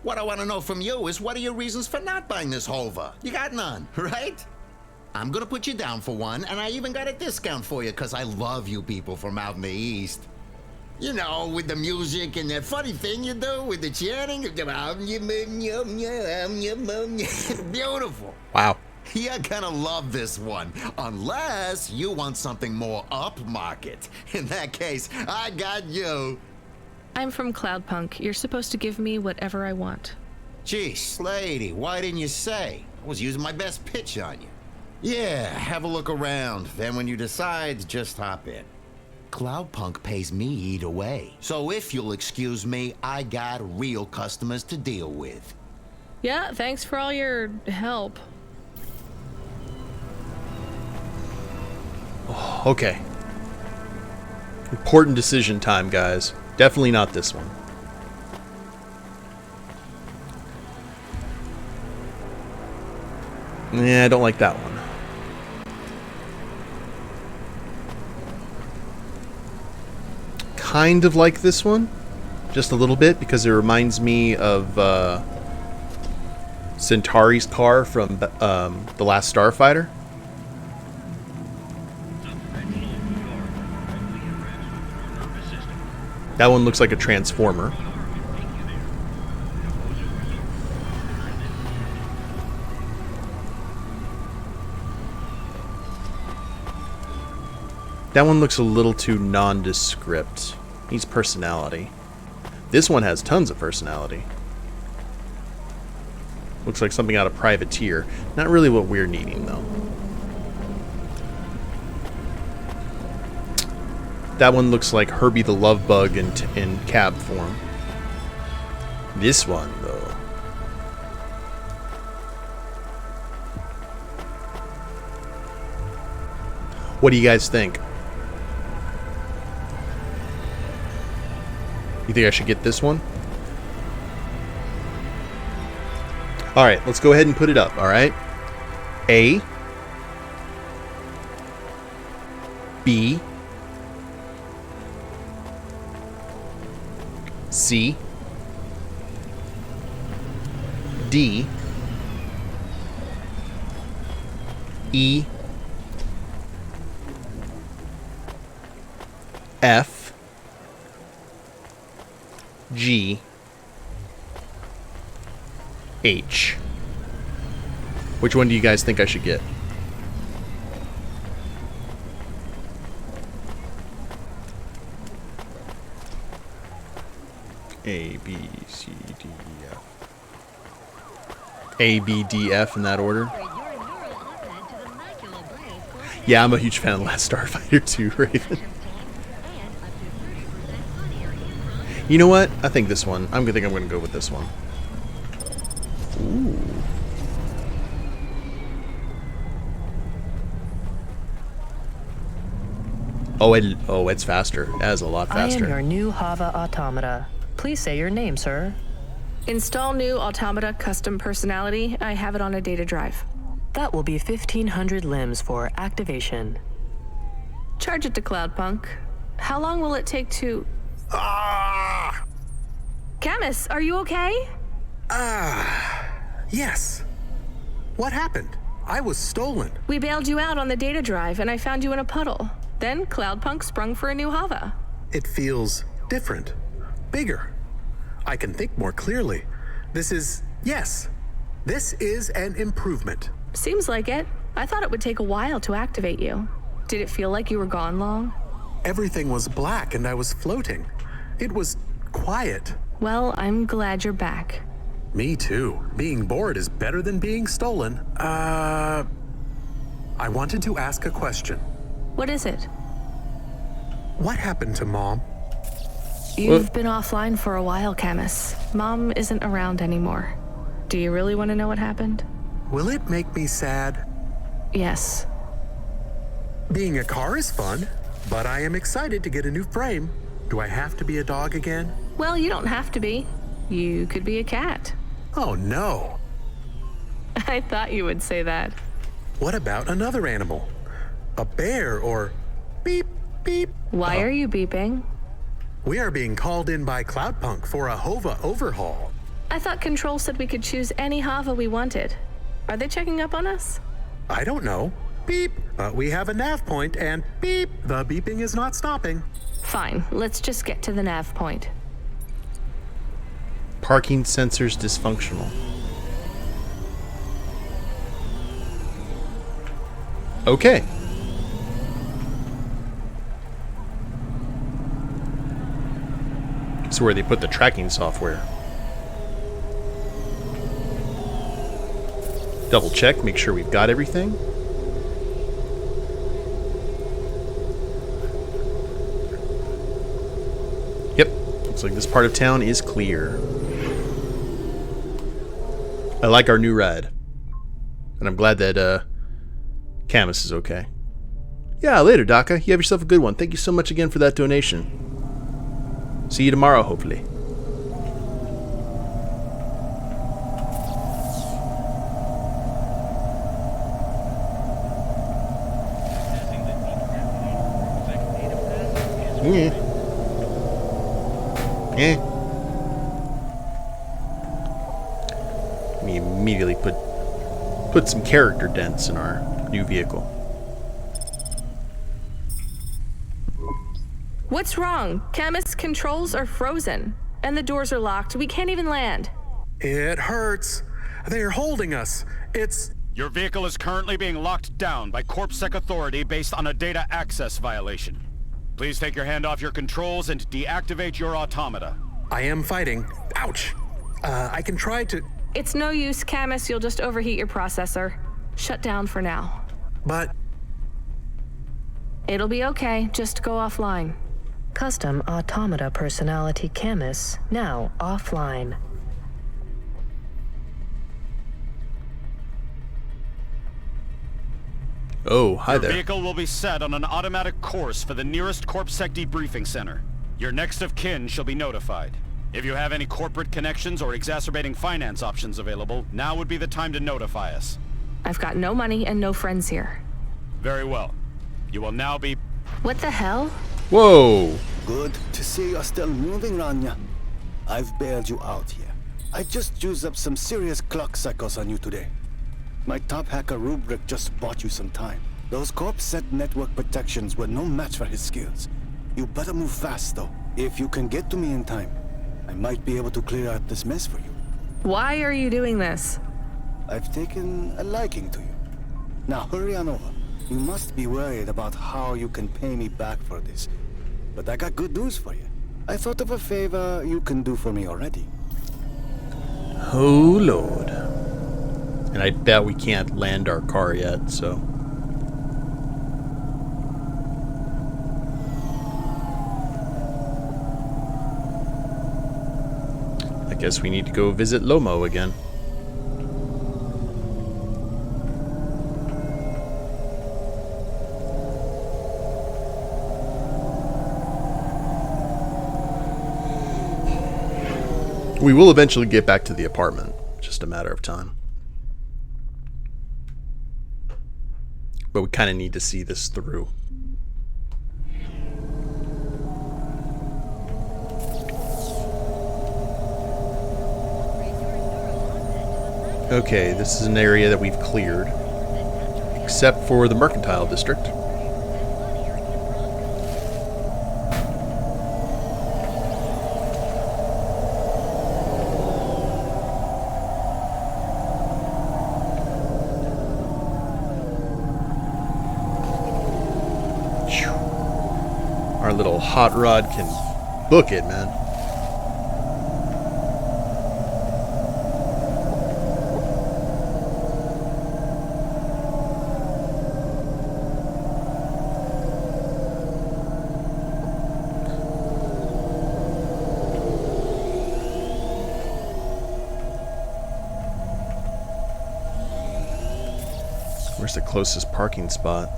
Speaker 13: What I want to know from you is, what are your reasons for not buying this HOVA? You got none, right? I'm gonna put you down for one, and I even got a discount for you, because I love you people from out in the East. You know, with the music and that funny thing you do with the chanting. Beautiful.
Speaker 1: Wow.
Speaker 13: You're gonna love this one, unless you want something more upmarket. In that case, I got you.
Speaker 2: I'm from Cloudpunk. You're supposed to give me whatever I want.
Speaker 13: Jeez, lady, why didn't you say? I was using my best pitch on you. Yeah, have a look around. Then when you decide, just hop in. Cloudpunk pays me either way. So if you'll excuse me, I got real customers to deal with.
Speaker 2: Yeah, thanks for all your help.
Speaker 1: Oh, okay. Important decision time, guys. Definitely not this one. Yeah, I don't like that one. Kind of like this one. Just a little bit, because it reminds me of Centauri's car from The Last Starfighter. That one looks like a transformer. That one looks a little too nondescript. Needs personality. This one has tons of personality. Looks like something out of Privateer. Not really what we're needing, though. That one looks like Herbie the Love Bug in cab form. This one, though. What do you guys think? You think I should get this one? Alright, let's go ahead and put it up, alright? A. B. C. D. E. F. G. H. Which one do you guys think I should get? A, B, C, D, F. A, B, D, F in that order? Yeah, I'm a huge fan of The Last Starfighter too, Raven. You know what? I think this one. I'm gonna go with this one. Ooh. Oh, it's faster. That is a lot faster.
Speaker 11: I am your new HOVA automata. Please say your name, sir.
Speaker 2: Install new automata custom personality. I have it on a data drive.
Speaker 11: That will be 1,500 limbs for activation.
Speaker 2: Charge it to Cloudpunk. How long will it take to... Camus, are you okay?
Speaker 3: Yes. What happened? I was stolen.
Speaker 2: We bailed you out on the data drive, and I found you in a puddle. Then Cloudpunk sprung for a new HOVA.
Speaker 3: It feels different. Bigger. I can think more clearly. This is an improvement.
Speaker 2: Seems like it. I thought it would take a while to activate you. Did it feel like you were gone long?
Speaker 3: Everything was black and I was floating. It was quiet.
Speaker 2: Well, I'm glad you're back.
Speaker 3: Me too. Being bored is better than being stolen. I wanted to ask a question.
Speaker 2: What is it?
Speaker 3: What happened to Mom?
Speaker 2: You've been offline for a while, Camus. Mom isn't around anymore. Do you really want to know what happened?
Speaker 3: Will it make me sad?
Speaker 2: Yes.
Speaker 3: Being a car is fun, but I am excited to get a new frame. Do I have to be a dog again?
Speaker 2: Well, you don't have to be. You could be a cat.
Speaker 3: Oh no.
Speaker 2: I thought you would say that.
Speaker 3: What about another animal? A bear or beep, beep?
Speaker 2: Why are you beeping?
Speaker 3: We are being called in by Cloudpunk for a HOVA overhaul.
Speaker 2: I thought Control said we could choose any HOVA we wanted. Are they checking up on us?
Speaker 3: I don't know. Beep. But we have a nav point and beep. The beeping is not stopping.
Speaker 2: Fine. Let's just get to the nav point.
Speaker 1: Parking sensors dysfunctional. Okay. This is where they put the tracking software. Double check, make sure we've got everything. Yep, looks like this part of town is clear. I like our new ride. And I'm glad that Camus is okay. Yeah, later, Daka. You have yourself a good one. Thank you so much again for that donation. See you tomorrow, hopefully. We immediately put some character dents in our new vehicle.
Speaker 2: What's wrong? Camus controls are frozen, and the doors are locked. We can't even land.
Speaker 3: It hurts. They're holding us.
Speaker 14: Your vehicle is currently being locked down by CorpSec authority based on a data access violation. Please take your hand off your controls and deactivate your automata.
Speaker 3: I am fighting. Ouch. I can try to...
Speaker 2: It's no use, Camus. You'll just overheat your processor. Shut down for now.
Speaker 3: But...
Speaker 2: It'll be okay. Just go offline.
Speaker 11: Custom automata personality Camus now offline.
Speaker 1: Oh, hi there.
Speaker 14: Your vehicle will be set on an automatic course for the nearest CorpSec debriefing center. Your next of kin shall be notified. If you have any corporate connections or exacerbating finance options available, now would be the time to notify us.
Speaker 2: I've got no money and no friends here.
Speaker 14: Very well. You will now be...
Speaker 2: What the hell?
Speaker 1: Whoa!
Speaker 15: Good to see you're still moving, Rania. I've bailed you out here. I just used up some serious clock cycles on you today. My top hacker Rubric just bought you some time. Those CorpSec network protections were no match for his skills. You better move fast, though. If you can get to me in time, I might be able to clear out this mess for you.
Speaker 2: Why are you doing this?
Speaker 15: I've taken a liking to you. Now hurry on over. You must be worried about how you can pay me back for this. But I got good news for you. I thought of a favor you can do for me already.
Speaker 1: Oh, Lord. And I bet we can't land our car yet, so... I guess we need to go visit Lomo again. We will eventually get back to the apartment. Just a matter of time. But we kind of need to see this through. Okay, this is an area that we've cleared. Except for the mercantile district. Our little hot rod can book it, man. Where's the closest parking spot?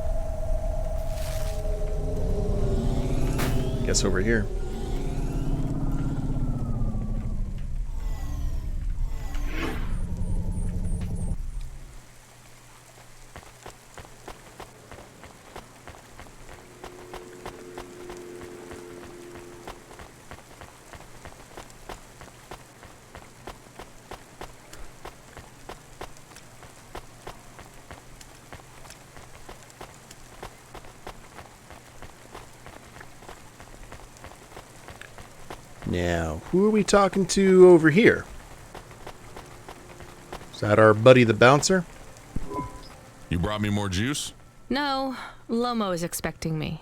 Speaker 1: Guess over here. Now, who are we talking to over here? Is that our buddy the bouncer?
Speaker 16: You brought me more juice?
Speaker 2: No, Lomo is expecting me.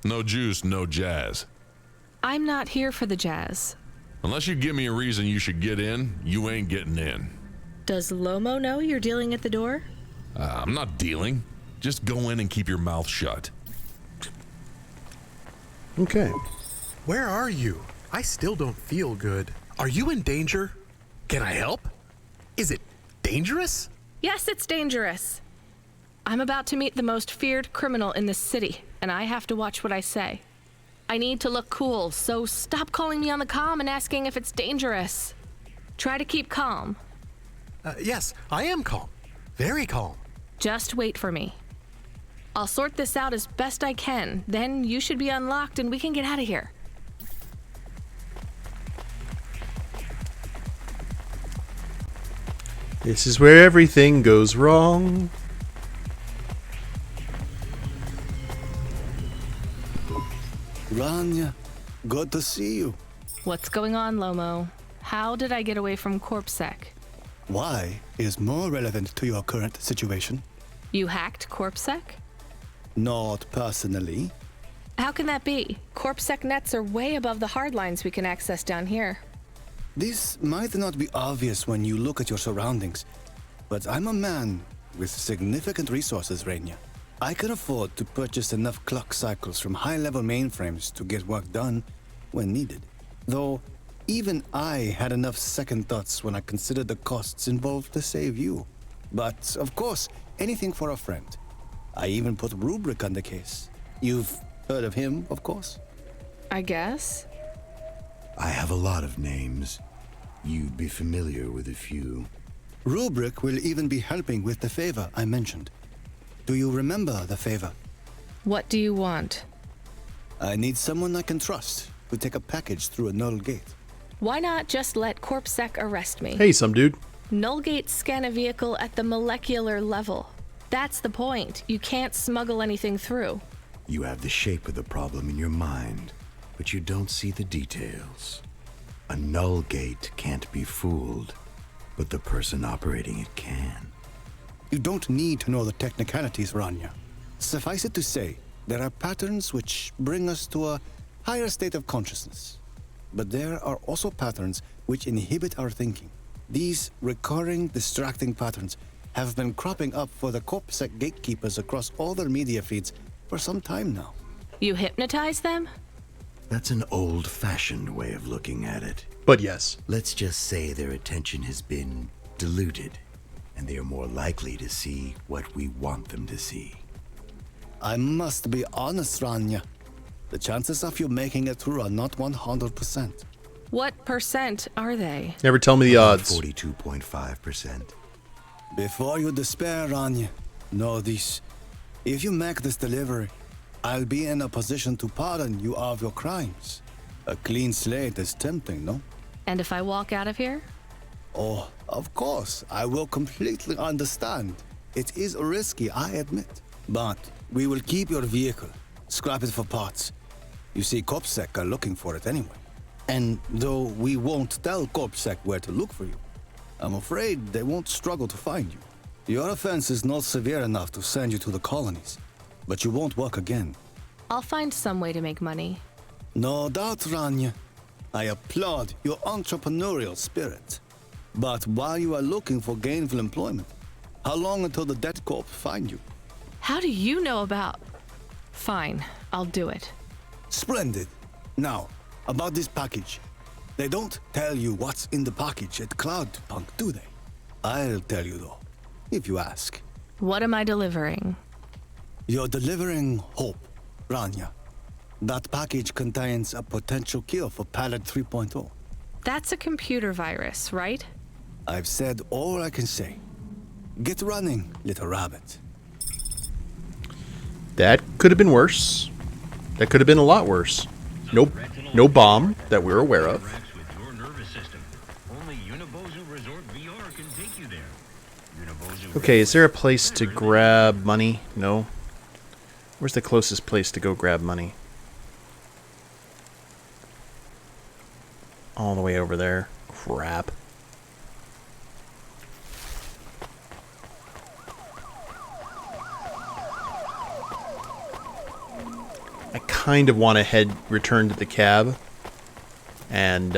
Speaker 16: No juice, no jazz.
Speaker 2: I'm not here for the jazz.
Speaker 16: Unless you give me a reason you should get in, you ain't getting in.
Speaker 2: Does Lomo know you're dealing at the door?
Speaker 16: I'm not dealing. Just go in and keep your mouth shut.
Speaker 1: Okay.
Speaker 3: Where are you? I still don't feel good. Are you in danger? Can I help? Is it dangerous?
Speaker 2: Yes, it's dangerous. I'm about to meet the most feared criminal in this city, and I have to watch what I say. I need to look cool, so stop calling me on the comm and asking if it's dangerous. Try to keep calm.
Speaker 3: Yes, I am calm. Very calm.
Speaker 2: Just wait for me. I'll sort this out as best I can, then you should be unlocked and we can get out of here.
Speaker 1: This is where everything goes wrong.
Speaker 15: Rania, good to see you.
Speaker 2: What's going on, Lomo? How did I get away from CorpSec?
Speaker 15: Why is more relevant to your current situation?
Speaker 2: You hacked CorpSec?
Speaker 15: Not personally.
Speaker 2: How can that be? CorpSec nets are way above the hardlines we can access down here.
Speaker 15: This might not be obvious when you look at your surroundings, but I'm a man with significant resources, Rania. I can afford to purchase enough clock cycles from high-level mainframes to get work done when needed. Though, even I had enough second thoughts when I considered the costs involved to save you. But, of course, anything for a friend. I even put Rubric on the case. You've heard of him, of course?
Speaker 2: I guess.
Speaker 17: I have a lot of names. You'd be familiar with a few.
Speaker 15: Rubric will even be helping with the favor I mentioned. Do you remember the favor?
Speaker 2: What do you want?
Speaker 15: I need someone I can trust to take a package through a null gate.
Speaker 2: Why not just let CorpSec arrest me?
Speaker 1: Hey, some dude.
Speaker 2: Null gates scan a vehicle at the molecular level. That's the point. You can't smuggle anything through.
Speaker 17: You have the shape of the problem in your mind, but you don't see the details. A null gate can't be fooled, but the person operating it can.
Speaker 15: You don't need to know the technicalities, Rania. Suffice it to say, there are patterns which bring us to a higher state of consciousness. But there are also patterns which inhibit our thinking. These recurring, distracting patterns have been cropping up for the CorpSec gatekeepers across all their media feeds for some time now.
Speaker 2: You hypnotize them?
Speaker 17: That's an old-fashioned way of looking at it.
Speaker 1: But yes.
Speaker 17: Let's just say their attention has been diluted, and they are more likely to see what we want them to see.
Speaker 15: I must be honest, Rania. The chances of you making it through are not 100%.
Speaker 2: What percent are they?
Speaker 1: Never tell me the odds.
Speaker 17: 42.5%.
Speaker 15: Before you despair, Rania, know this. If you make this delivery, I'll be in a position to pardon you of your crimes. A clean slate is tempting, no?
Speaker 2: And if I walk out of here?
Speaker 15: Oh, of course, I will completely understand. It is risky, I admit. But we will keep your vehicle, scrap it for parts. You see, CorpSec are looking for it anyway. And though we won't tell CorpSec where to look for you, I'm afraid they won't struggle to find you. Your offense is not severe enough to send you to the colonies, but you won't work again.
Speaker 2: I'll find some way to make money.
Speaker 15: No doubt, Rania. I applaud your entrepreneurial spirit. But while you are looking for gainful employment, how long until the debt corp find you?
Speaker 2: How do you know about... Fine, I'll do it.
Speaker 15: Splendid. Now, about this package. They don't tell you what's in the package at Cloudpunk, do they? I'll tell you though, if you ask.
Speaker 2: What am I delivering?
Speaker 15: You're delivering hope, Rania. That package contains a potential cure for Pallet 3.0.
Speaker 2: That's a computer virus, right?
Speaker 15: I've said all I can say. Get running, little rabbit.
Speaker 1: That could have been worse. That could have been a lot worse. Nope. No bomb that we're aware of. Okay, is there a place to grab money? No. Where's the closest place to go grab money? All the way over there. Crap. I kind of want to return to the cab and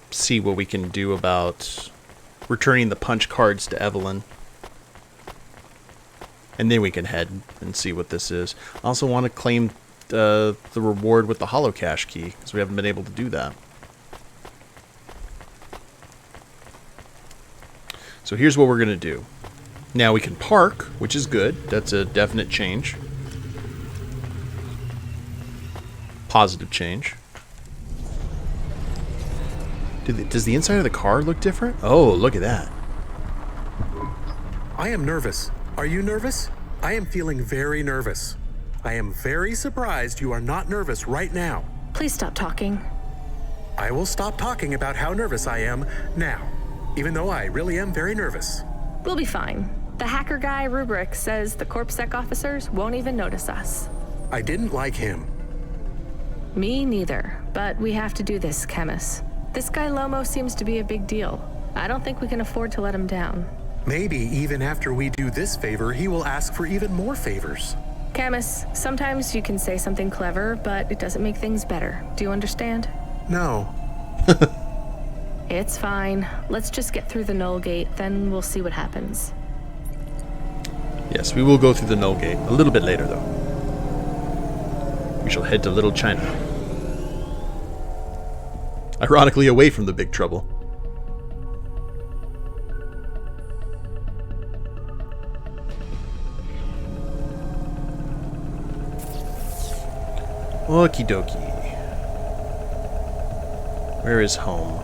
Speaker 1: see what we can do about returning the punch cards to Evelyn. And then we can head and see what this is. I also want to claim the reward with the holocash key, because we haven't been able to do that. So here's what we're going to do. Now we can park, which is good. That's a definite change. Positive change. Does the inside of the car look different? Oh, look at that.
Speaker 3: I am nervous. Are you nervous? I am feeling very nervous. I am very surprised you are not nervous right now.
Speaker 2: Please stop talking.
Speaker 3: I will stop talking about how nervous I am now, even though I really am very nervous.
Speaker 2: We'll be fine. The hacker guy, Rubric, says the CorpSec officers won't even notice us.
Speaker 3: I didn't like him.
Speaker 2: Me neither, but we have to do this, Chemist. This guy Lomo seems to be a big deal. I don't think we can afford to let him down.
Speaker 3: Maybe even after we do this favor, he will ask for even more favors.
Speaker 2: Camus, sometimes you can say something clever, but it doesn't make things better. Do you understand?
Speaker 3: No.
Speaker 2: It's fine. Let's just get through the null gate, then we'll see what happens.
Speaker 1: Yes, we will go through the null gate. A little bit later, though. We shall head to Little China. Ironically, away from the big trouble. Okie dokie. Where is home?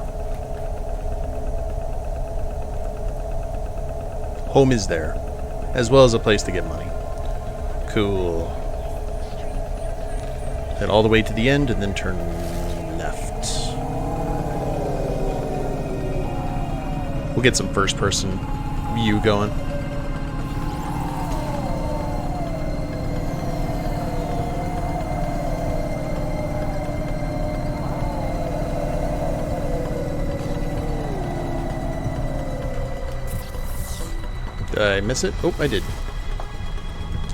Speaker 1: Home is there, as well as a place to get money. Cool. Head all the way to the end and then turn left. We'll get some first-person view going. Did I miss it? Oh, I did.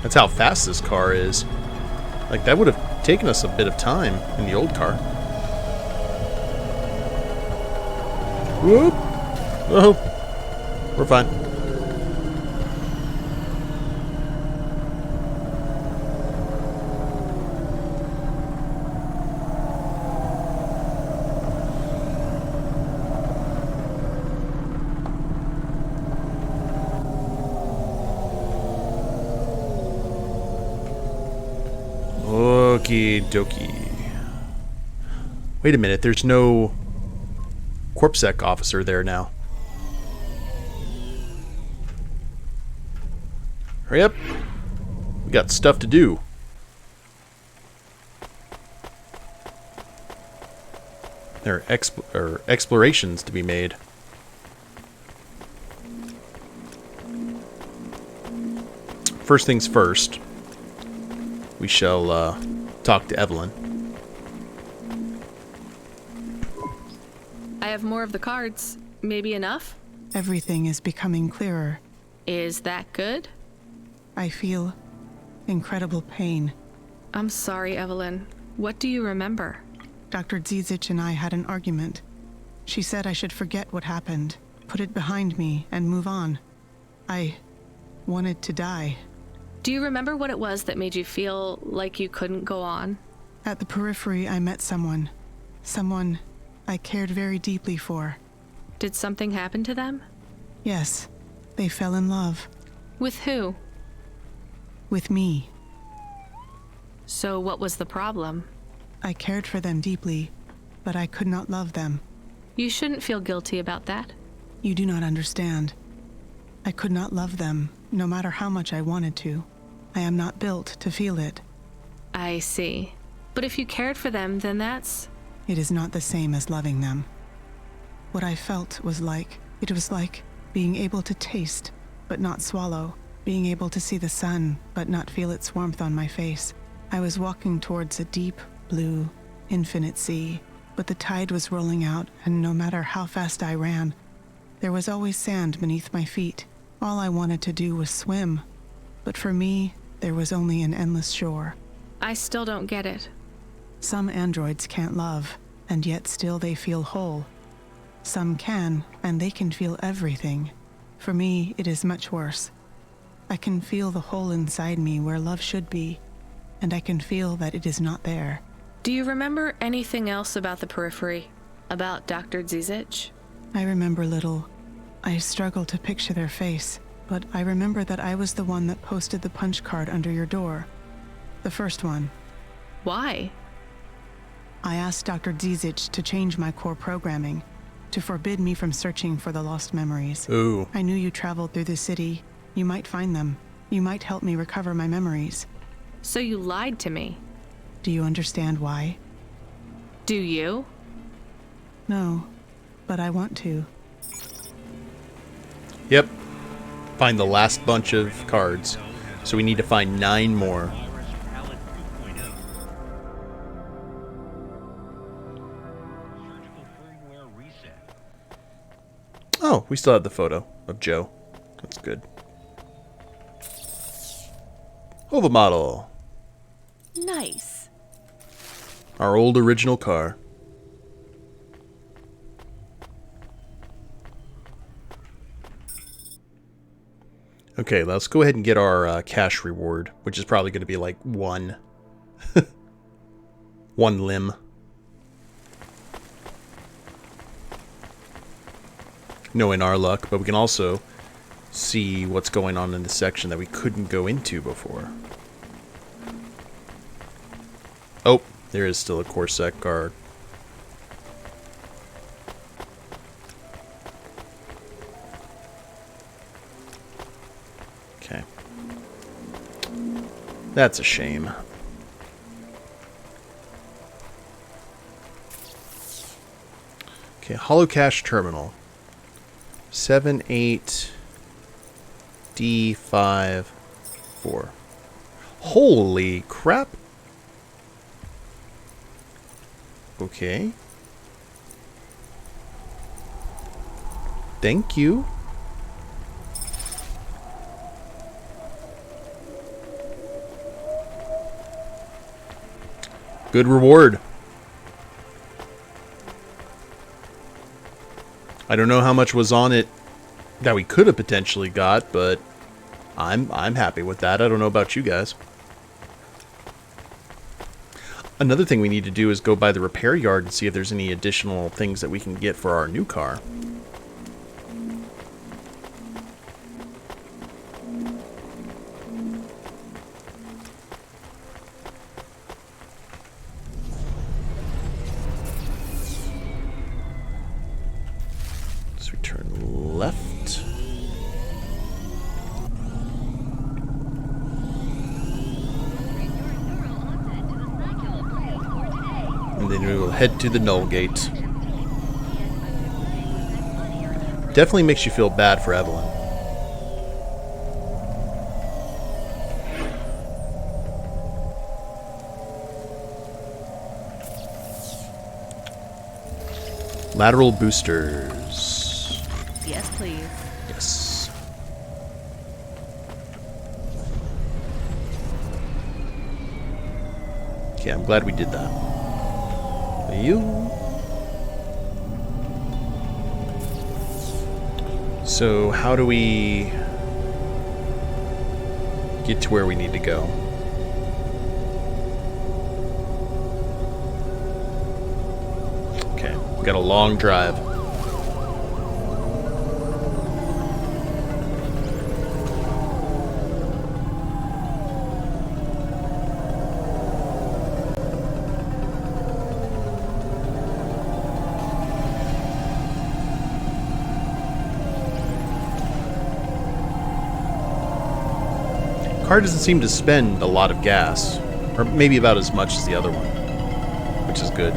Speaker 1: That's how fast this car is. Like, that would have taken us a bit of time in the old car. Whoop! Oh, we're fine. Okie dokie. Wait a minute, there's no CorpSec officer there now. Hurry up. We got stuff to do. There are explorations to be made. First things first, we shall talk to Evelyn.
Speaker 2: I have more of the cards. Maybe enough?
Speaker 18: Everything is becoming clearer.
Speaker 2: Is that good?
Speaker 18: I feel incredible pain.
Speaker 2: I'm sorry, Evelyn. What do you remember?
Speaker 18: Dr. Zizic and I had an argument. She said I should forget what happened, put it behind me, and move on. I wanted to die.
Speaker 2: Do you remember what it was that made you feel like you couldn't go on?
Speaker 18: At the periphery, I met someone. Someone I cared very deeply for.
Speaker 2: Did something happen to them?
Speaker 18: Yes. They fell in love.
Speaker 2: With who?
Speaker 18: With me.
Speaker 2: So what was the problem?
Speaker 18: I cared for them deeply, but I could not love them.
Speaker 2: You shouldn't feel guilty about that.
Speaker 18: You do not understand. I could not love them, no matter how much I wanted to. I am not built to feel it.
Speaker 2: I see. But if you cared for them, then that's...
Speaker 18: It is not the same as loving them. What I felt was it was like being able to taste, but not swallow. Being able to see the sun, but not feel its warmth on my face. I was walking towards a deep, blue, infinite sea, but the tide was rolling out, and no matter how fast I ran, there was always sand beneath my feet. All I wanted to do was swim, but for me, there was only an endless shore.
Speaker 2: I still don't get it.
Speaker 18: Some androids can't love, and yet still they feel whole. Some can, and they can feel everything. For me, it is much worse. I can feel the hole inside me where love should be, and I can feel that it is not there.
Speaker 2: Do you remember anything else about the periphery? About Dr. Zizic?
Speaker 18: I remember little. I struggle to picture their face, but I remember that I was the one that posted the punch card under your door. The first one.
Speaker 2: Why?
Speaker 18: I asked Dr. Zizic to change my core programming, to forbid me from searching for the lost memories.
Speaker 1: Ooh.
Speaker 18: I knew you traveled through the city. You might find them. You might help me recover my memories.
Speaker 2: So you lied to me.
Speaker 18: Do you understand why?
Speaker 2: Do you?
Speaker 18: No, but I want to.
Speaker 1: Yep. Find the last bunch of cards. So we need to find 9 more. Oh, we still have the photo of Joe. That's good. HOVA model.
Speaker 2: Nice.
Speaker 1: Our old original car. Okay, let's go ahead and get our cash reward, which is probably going to be like 1. 1 limb. Knowing our luck, but we can also see what's going on in the section that we couldn't go into before. Oh, there is still a CorpSec guard. Okay. That's a shame. Okay, holocache terminal. 78D54. Holy crap. Okay. Thank you. Good reward. I don't know how much was on it that we could have potentially got, but I'm happy with that. I don't know about you guys. Another thing we need to do is go by the repair yard and see if there's any additional things that we can get for our new car. So we turn left. And then we will head to the Null Gate. Definitely makes you feel bad for Evelyn. Lateral boosters.
Speaker 2: Yes, please.
Speaker 1: Yes. Okay, I'm glad we did that. You. So, how do we get to where we need to go? Okay, we got a long drive. Car doesn't seem to spend a lot of gas, or maybe about as much as the other one, which is good.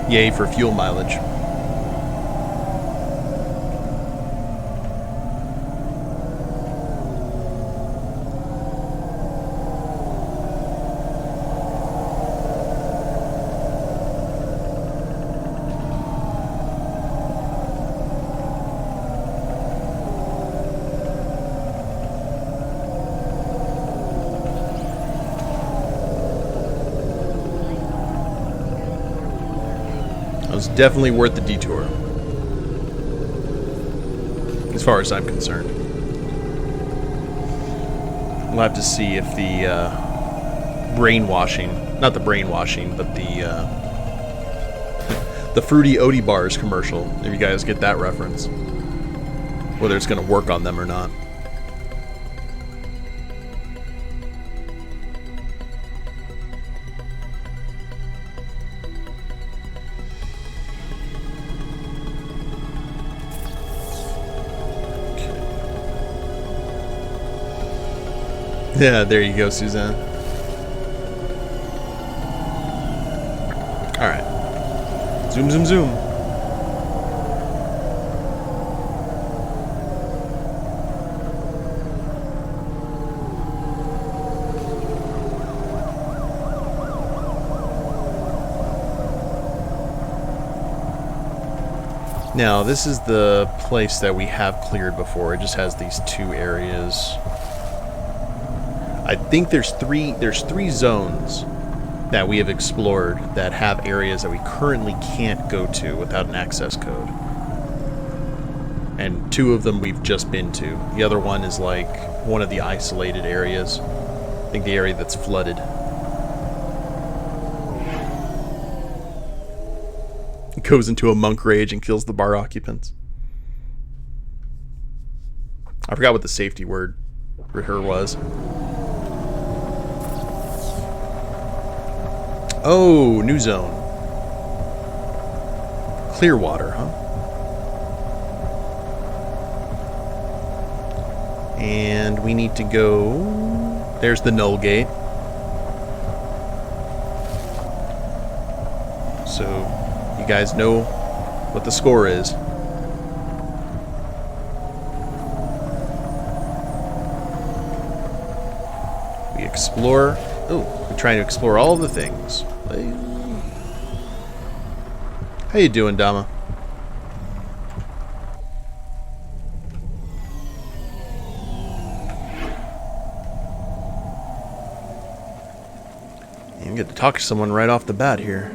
Speaker 1: Yay for fuel mileage. It was definitely worth the detour, as far as I'm concerned. We'll have to see if the brainwashing, not the brainwashing, but the Fruity Odie Bars commercial, if you guys get that reference, whether it's going to work on them or not. Yeah, there you go, Suzanne. Alright. Zoom, zoom, zoom. Now, this is the place that we have cleared before. It just has these two areas. I think there's three zones that we have explored that have areas that we currently can't go to without an access code. And two of them we've just been to. The other one is like one of the isolated areas. I think the area that's flooded. It goes into a monk rage and kills the bar occupants. I forgot what the safety word for her was. Oh, new zone. Clearwater, huh? And we need to go... There's the Null Gate. So, you guys know what the score is. We explore... Oh, we're trying to explore all the things. How you doing, Dama? You get to talk to someone right off the bat here.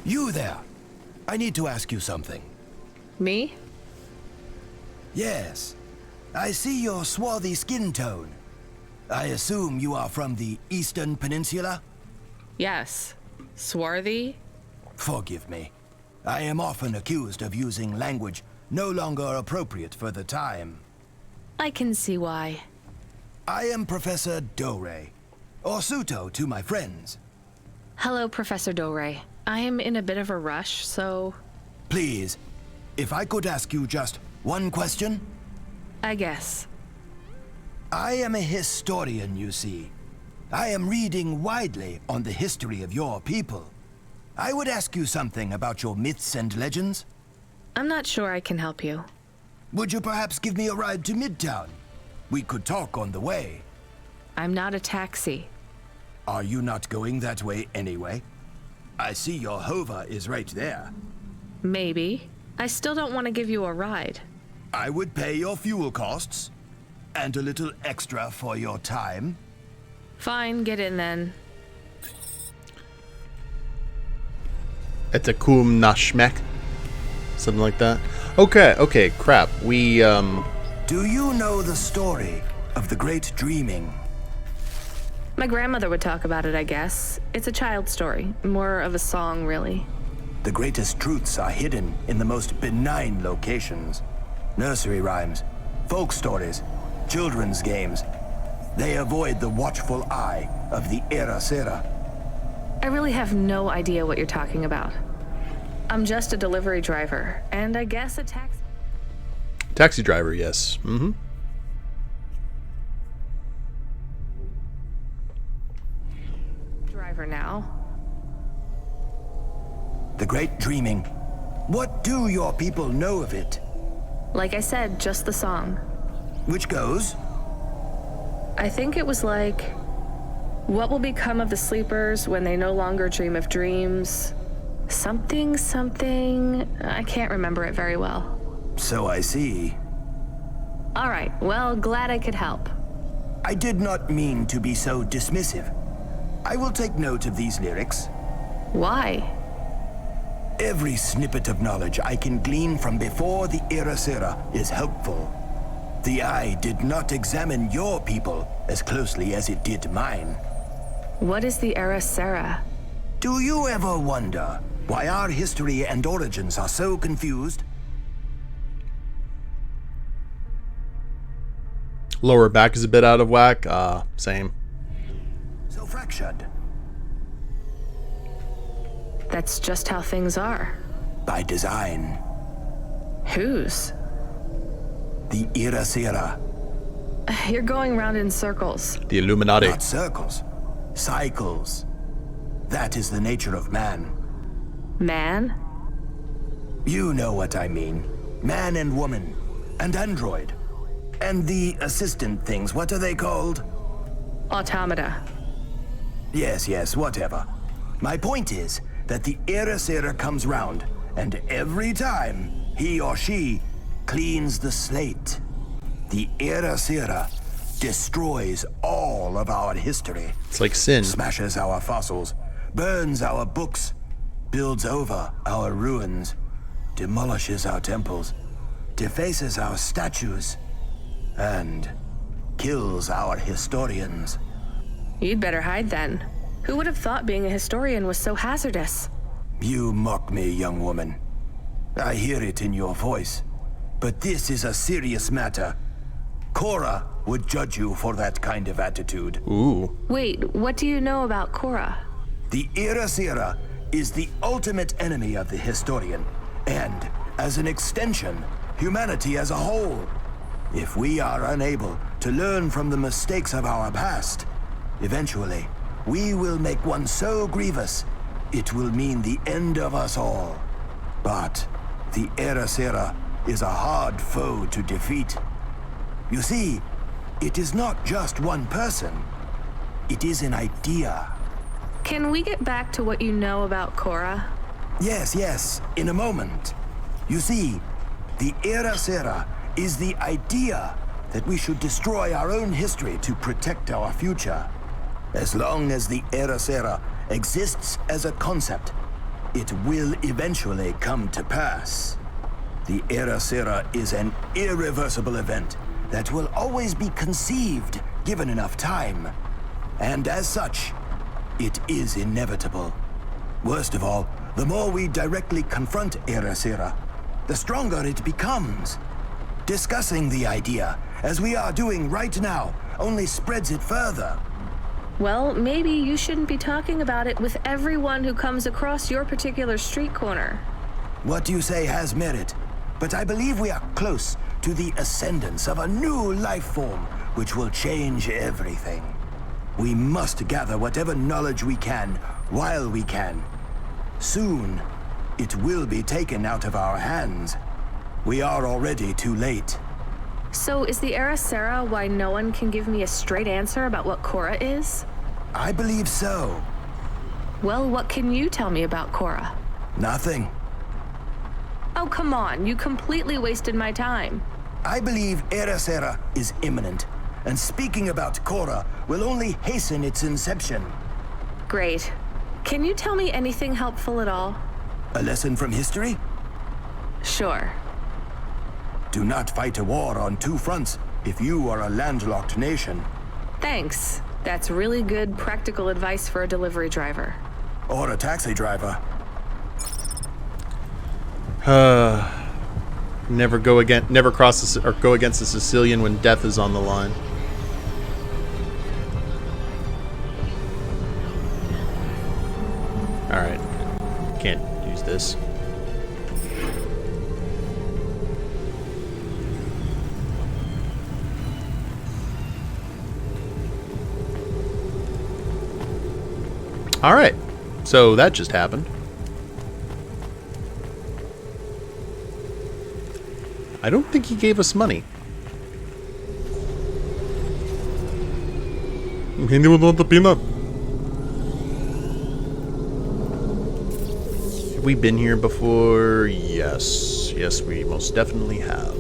Speaker 19: You there. I need to ask you something.
Speaker 2: Me?
Speaker 19: Yes. I see your swarthy skin tone. I assume you are from the Eastern Peninsula?
Speaker 2: Yes. Swarthy?
Speaker 19: Forgive me. I am often accused of using language no longer appropriate for the time.
Speaker 2: I can see why.
Speaker 19: I am Professor Dore, or Suto to my friends.
Speaker 2: Hello, Professor Dore. I am in a bit of a rush, so
Speaker 19: Please, if I could ask you just one question?
Speaker 2: I guess.
Speaker 19: I am a historian, you see. I am reading widely on the history of your people. I would ask you something about your myths and legends.
Speaker 2: I'm not sure I can help you.
Speaker 19: Would you perhaps give me a ride to Midtown? We could talk on the way.
Speaker 2: I'm not a taxi.
Speaker 19: Are you not going that way anyway? I see your HOVA is right there.
Speaker 2: Maybe. I still don't want to give you a ride.
Speaker 19: I would pay your fuel costs, and a little extra for your time.
Speaker 2: Fine, get in then.
Speaker 1: Etakum nashmek. Something like that. Okay, crap. We,
Speaker 19: Do you know the story of the Great Dreaming?
Speaker 2: My grandmother would talk about it, I guess. It's a child's story. More of a song, really.
Speaker 19: The greatest truths are hidden in the most benign locations. Nursery rhymes, folk stories, children's games. They avoid the watchful eye of the Era Sera.
Speaker 2: I really have no idea what you're talking about. I'm just a delivery driver, and I guess a taxi...
Speaker 1: Taxi driver, yes. Mm-hmm.
Speaker 2: Driver now.
Speaker 19: The Great Dreaming. What do your people know of it?
Speaker 2: Like I said, just the song.
Speaker 19: Which goes?
Speaker 2: I think it was like, what will become of the sleepers when they no longer dream of dreams? Something, I can't remember it very well.
Speaker 19: So I see.
Speaker 2: All right, well, glad I could help.
Speaker 19: I did not mean to be so dismissive. I will take note of these lyrics.
Speaker 2: Why?
Speaker 19: Every snippet of knowledge I can glean from before the Era Sera is helpful. The eye did not examine your people as closely as it did mine.
Speaker 2: What is the Era Sera?
Speaker 19: Do you ever wonder why our history and origins are so confused?
Speaker 1: Lower back is a bit out of whack. Same.
Speaker 19: So fractured.
Speaker 2: That's just how things are.
Speaker 19: By design.
Speaker 2: Whose?
Speaker 19: The Era Sera.
Speaker 2: You're going round in circles.
Speaker 1: The Illuminati.
Speaker 19: Not circles. Cycles. That is the nature of man.
Speaker 2: Man?
Speaker 19: You know what I mean. Man and woman. And android. And the assistant things, what are they called?
Speaker 2: Automata.
Speaker 19: Yes, whatever. My point is that the Era Sera comes round, and every time he or she cleans the slate, the Era Sera destroys all of our history.
Speaker 1: It's like sin.
Speaker 19: Smashes our fossils, burns our books, builds over our ruins, demolishes our temples, defaces our statues, and kills our historians.
Speaker 2: You'd better hide then. Who would have thought being a historian was so hazardous?
Speaker 19: You mock me, young woman. I hear it in your voice. But this is a serious matter. Cora would judge you for that kind of attitude.
Speaker 1: Ooh.
Speaker 2: Wait, what do you know about Cora?
Speaker 19: The Era Sera is the ultimate enemy of the historian, and, as an extension, humanity as a whole. If we are unable to learn from the mistakes of our past, eventually, we will make one so grievous, it will mean the end of us all. But the Era Sera is a hard foe to defeat. You see, it is not just one person. It is an idea.
Speaker 2: Can we get back to what you know about Cora?
Speaker 19: Yes, in a moment. You see, the Era Sera is the idea that we should destroy our own history to protect our future. As long as the Era Sera exists as a concept, it will eventually come to pass. The Era Sera is an irreversible event that will always be conceived given enough time. And as such, it is inevitable. Worst of all, the more we directly confront Era Sera, the stronger it becomes. Discussing the idea, as we are doing right now, only spreads it further.
Speaker 2: Well, maybe you shouldn't be talking about it with everyone who comes across your particular street corner.
Speaker 19: What you say has merit, but I believe we are close to the ascendance of a new life form which will change everything. We must gather whatever knowledge we can while we can. Soon, it will be taken out of our hands. We are already too late.
Speaker 2: So is the Era Sarah why no one can give me a straight answer about what Cora is?
Speaker 19: I believe so.
Speaker 2: Well, what can you tell me about Cora?
Speaker 19: Nothing.
Speaker 2: Oh, come on. You completely wasted my time.
Speaker 19: I believe Era Sarah is imminent, and speaking about Cora will only hasten its inception.
Speaker 2: Great. Can you tell me anything helpful at all?
Speaker 19: A lesson from history?
Speaker 2: Sure.
Speaker 19: Do not fight a war on two fronts if you are a landlocked nation.
Speaker 2: Thanks. That's really good practical advice for a delivery driver.
Speaker 19: Or a taxi driver.
Speaker 1: Never go against a Sicilian when death is on the line. All right, can't use this. All right, so that just happened. I don't think he gave us money. Hindi mo want the peanut. Have we been here before? Yes. Yes, we most definitely have.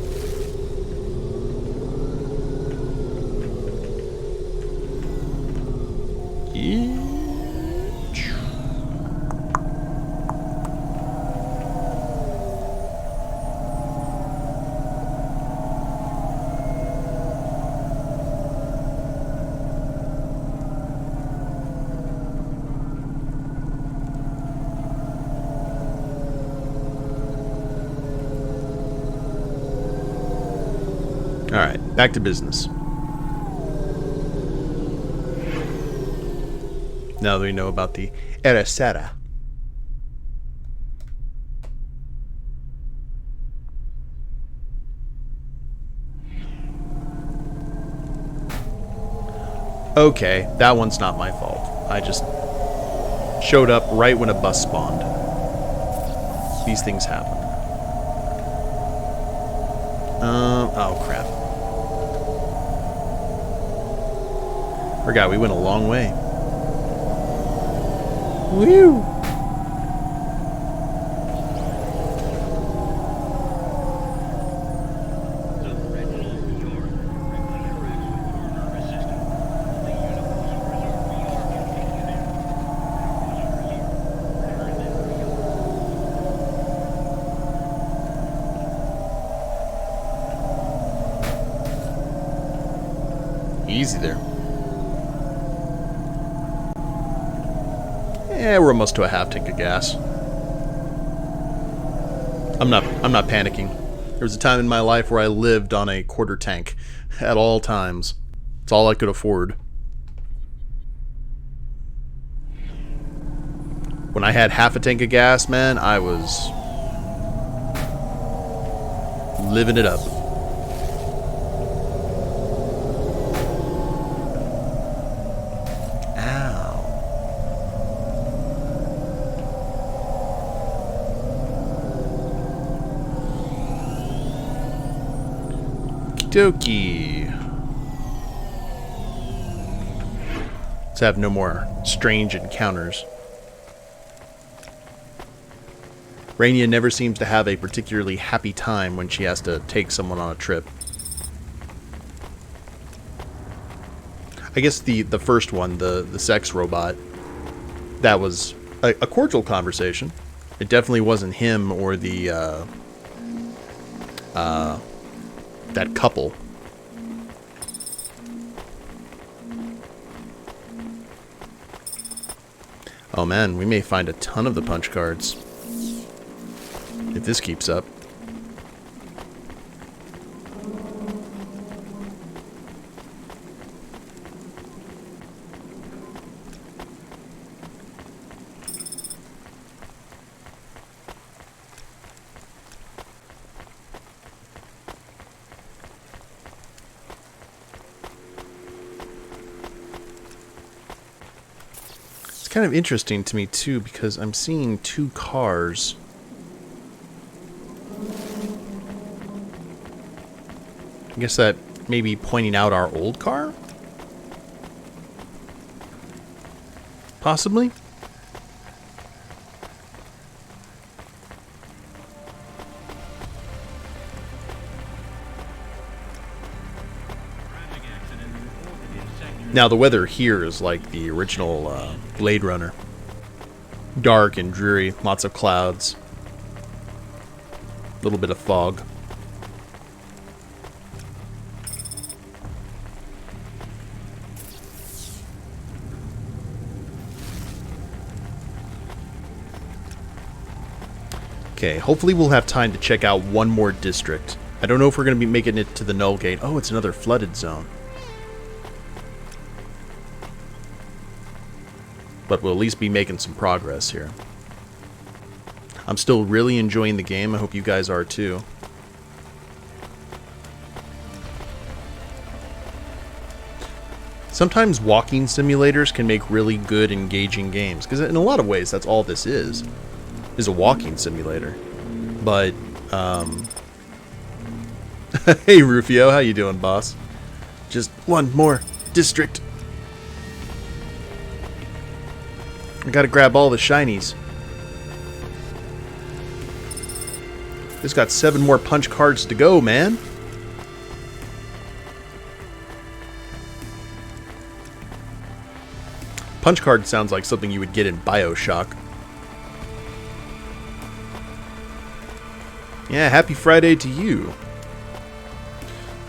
Speaker 1: Alright, back to business. Now that we know about the Era Sarah. Okay, that one's not my fault. I just showed up right when a bus spawned. These things happen. Oh crap. Forgot we went a long way. Woo! Easy there. Yeah, we're almost to a half tank of gas. I'm not panicking. There was a time in my life where I lived on a quarter tank at all times. It's all I could afford. When I had half a tank of gas, man, I was living it up. Dokie. Let's have no more strange encounters. Rania never seems to have a particularly happy time when she has to take someone on a trip. I guess the first one, the sex robot, that was a cordial conversation. It definitely wasn't him or the that couple. Oh man, we may find a ton of the punch cards if this keeps up. kind of interesting to me too, because I'm seeing 2 cars. I guess that may be pointing out our old car? Possibly? Now, the weather here is like the original Blade Runner. Dark and dreary, lots of clouds. A little bit of fog. Okay, hopefully we'll have time to check out one more district. I don't know if we're going to be making it to the Null Gate. Oh, it's another flooded zone. But we'll at least be making some progress here. I'm still really enjoying the game. I hope you guys are too. Sometimes walking simulators can make really good, engaging games. Because in a lot of ways, that's all this is a walking simulator. But, hey Rufio, how you doing, boss? Just one more district. I gotta grab all the shinies. This got 7 more punch cards to go, man. Punch card sounds like something you would get in BioShock. Yeah, happy Friday to you.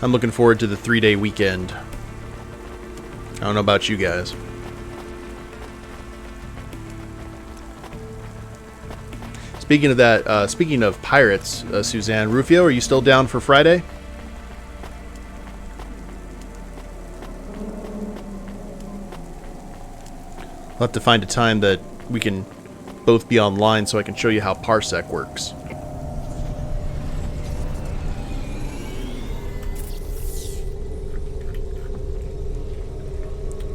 Speaker 1: I'm looking forward to the 3-day weekend. I don't know about you guys. Speaking of that, speaking of pirates, Suzanne, Rufio, are you still down for Friday? I'll have to find a time that we can both be online so I can show you how CorpSec works.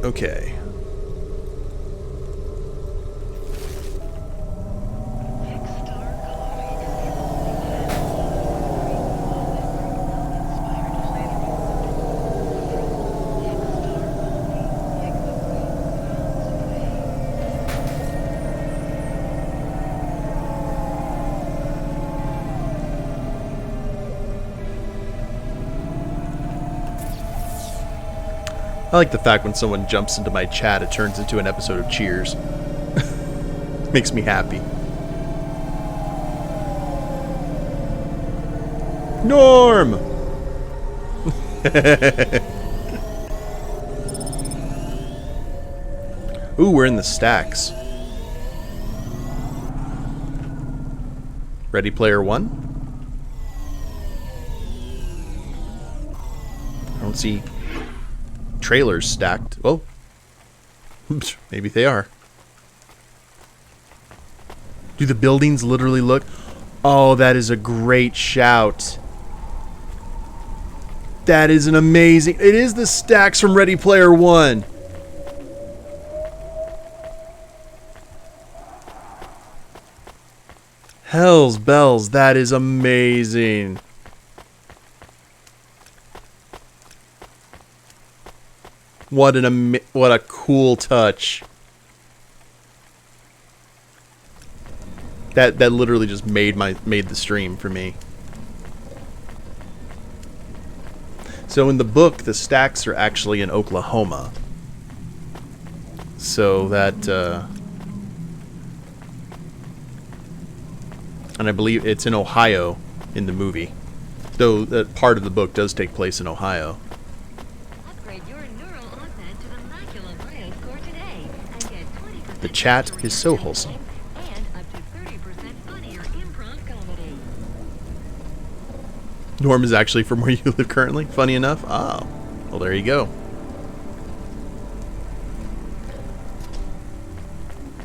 Speaker 1: Okay. I like the fact when someone jumps into my chat, it turns into an episode of Cheers. Makes me happy. Norm! Ooh, we're in the stacks. Ready Player One? I don't see trailers stacked. Well, maybe they are. Do the buildings literally look? Oh, that is a great shout. That is an amazing... It is the stacks from Ready Player One. Hell's bells, that is amazing. What a cool touch. That literally just made the stream for me. So in the book, the stacks are actually in Oklahoma. So that and I believe it's in Ohio in the movie. Though that part of the book does take place in Ohio. The chat is so wholesome. Norm is actually from where you live currently, funny enough. Oh, well there you go.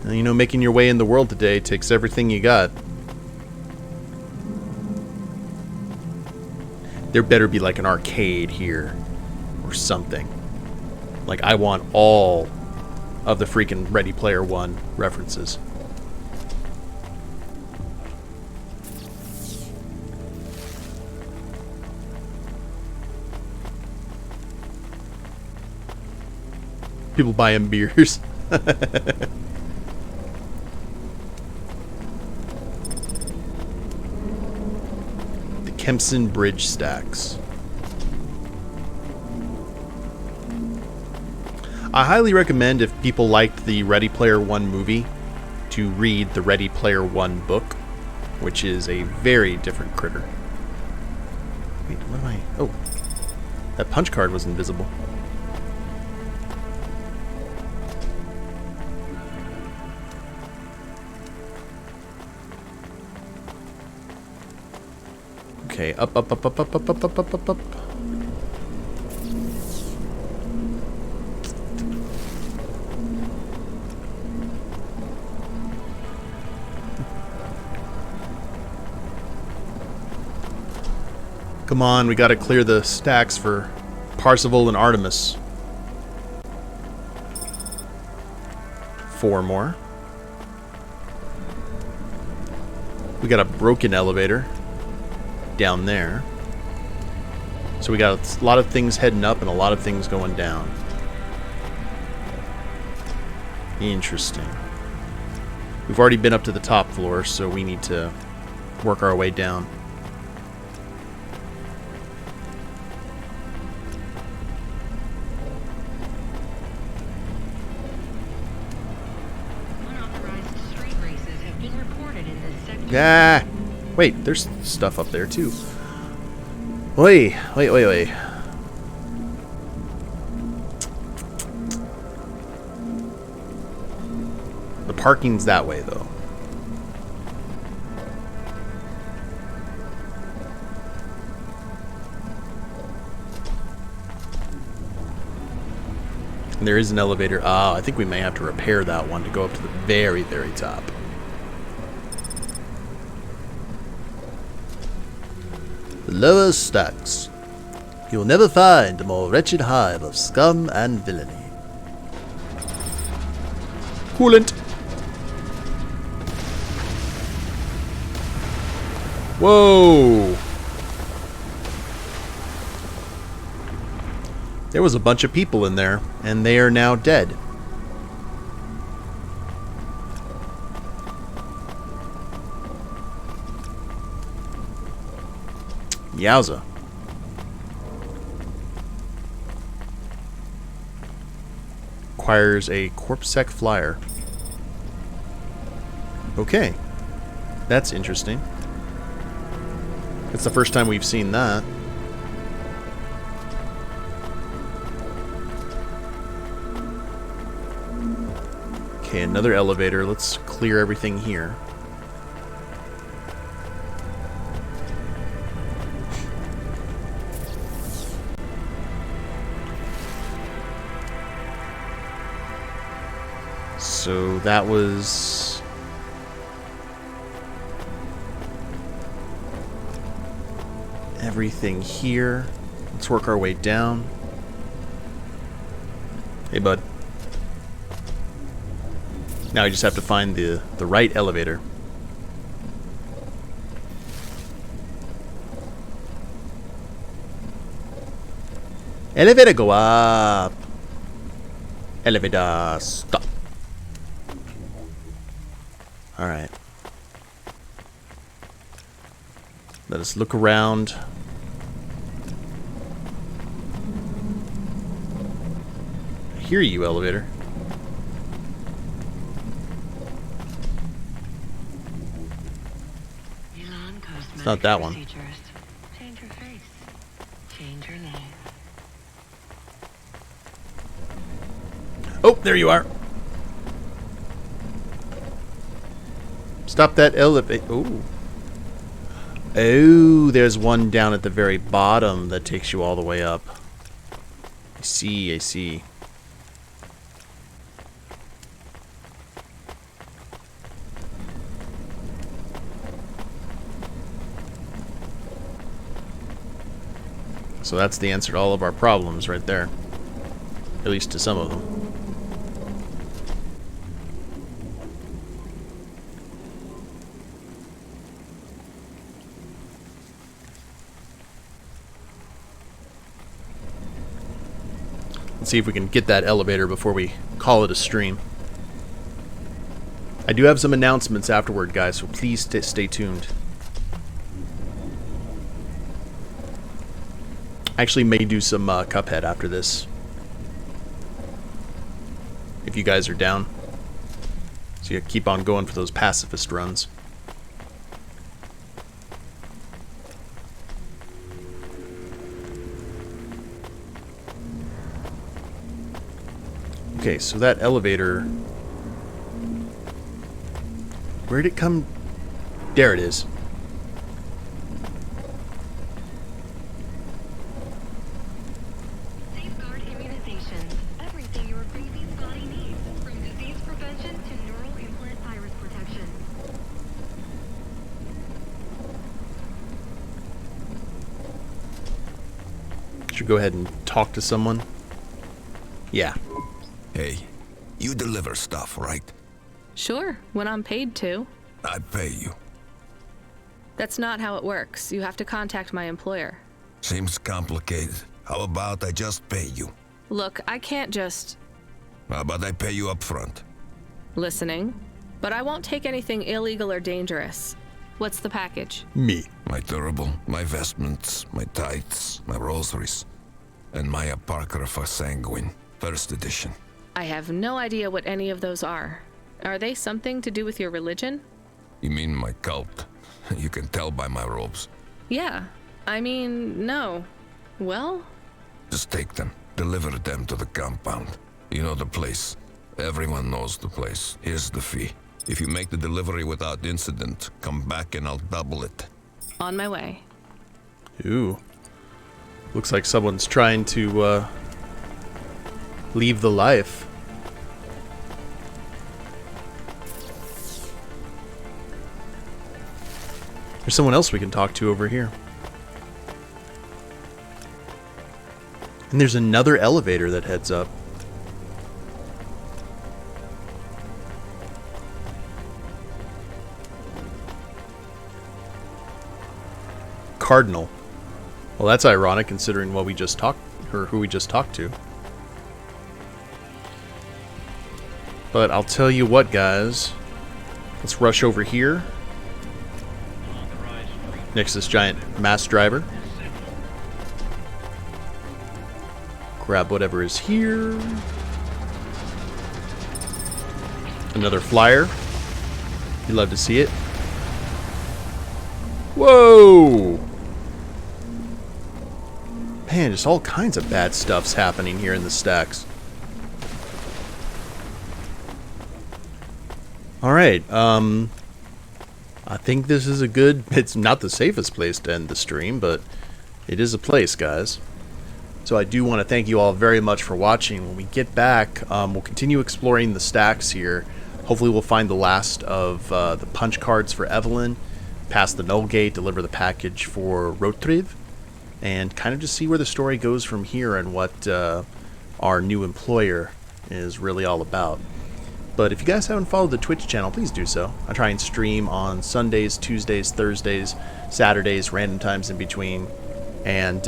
Speaker 1: And, you know, making your way in the world today takes everything you got. There better be like an arcade here or something. Like I want all of the freaking Ready Player One references. People buying beers. The Kempson Bridge stacks. I highly recommend, if people liked the Ready Player One movie, to read the Ready Player One book, which is a very different critter. Wait, what am I? Oh, that punch card was invisible. Okay, up. Come on, we gotta clear the stacks for Parzival and Artemis. 4 more. We got a broken elevator down there. So we got a lot of things heading up and a lot of things going down. Interesting. We've already been up to the top floor, so we need to work our way down. Ah! Wait, there's stuff up there too. Wait. The parking's that way, though. And there is an elevator. Ah, I think we may have to repair that one to go up to the very, very top. The lower stacks. You'll never find a more wretched hive of scum and villainy. Coolant. Whoa. There was a bunch of people in there, and they are now dead. Yowza. Acquires a CorpSec flyer. Okay. That's interesting. It's the first time we've seen that. Okay, another elevator. Let's clear everything here. So that was everything here. Let's work our way down. Hey, bud. Now we just have to find the right elevator. Elevator go up. Elevator stop. Alright. Let us look around. I hear you, elevator. It's not that one.
Speaker 4: Change your face. Change your name.
Speaker 1: Oh, there you are. Stop that elevator. Oh. Oh, there's one down at the very bottom that takes you all the way up. I see, I see. So that's the answer to all of our problems right there. At least to some of them. Let's see if we can get that elevator before we call it a stream. I do have some announcements afterward, guys, so please stay tuned. I actually may do some Cuphead after this, if you guys are down. So you keep on going for those pacifist runs. Okay, so that elevator... Where'd it come? There it is.
Speaker 4: Safeguard immunizations. Everything your baby's body needs, from disease prevention to neural implant virus protection.
Speaker 1: Should go ahead and talk to someone. Yeah.
Speaker 6: Hey, you deliver stuff, right?
Speaker 2: Sure, when I'm paid to.
Speaker 6: I pay you.
Speaker 2: That's not how it works. You have to contact my employer.
Speaker 6: Seems complicated. How about I just pay you?
Speaker 2: Look, I can't just...
Speaker 6: How about I pay you up front?
Speaker 2: Listening. But I won't take anything illegal or dangerous. What's the package?
Speaker 1: Me.
Speaker 6: My turbo, my vestments, my tights, my rosaries, and my Apocrypha Sanguine, first edition.
Speaker 2: I have no idea what any of those are. Are they something to do with your religion?
Speaker 6: You mean my cult? You can tell by my robes.
Speaker 2: Yeah. I mean, no. Well?
Speaker 6: Just take them. Deliver them to the compound. You know the place. Everyone knows the place. Here's the fee. If you make the delivery without incident, come back and I'll double it.
Speaker 2: On my way.
Speaker 1: Ooh. Looks like someone's trying to, leave the life. There's someone else we can talk to over here. And there's another elevator that heads up. Cardinal. Well, that's ironic considering what we just talked, or who we just talked to. But I'll tell you what, guys. Let's rush over here. Next to this giant mass driver. Grab whatever is here. Another flyer. You'd love to see it. Whoa! Man, just all kinds of bad stuff's happening here in the stacks. Alright, I think this is a good... It's not the safest place to end the stream, but it is a place, guys. So I do want to thank you all very much for watching. When we get back, we'll continue exploring the stacks here. Hopefully we'll find the last of the punch cards for Evelyn, pass the Null Gate, deliver the package for Rotriv, and kind of just see where the story goes from here and what our new employer is really all about. But if you guys haven't followed the Twitch channel, please do so. I try and stream on Sundays, Tuesdays, Thursdays, Saturdays, random times in between. And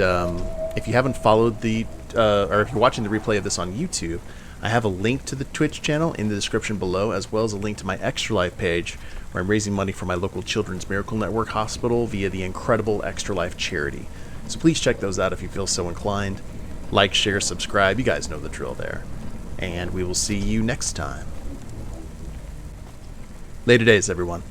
Speaker 1: if you haven't followed the, or if you're watching the replay of this on YouTube, I have a link to the Twitch channel in the description below, as well as a link to my Extra Life page, where I'm raising money for my local Children's Miracle Network hospital via the incredible Extra Life charity. So please check those out if you feel so inclined. Like, share, subscribe. You guys know the drill there. And we will see you next time. Later days, everyone.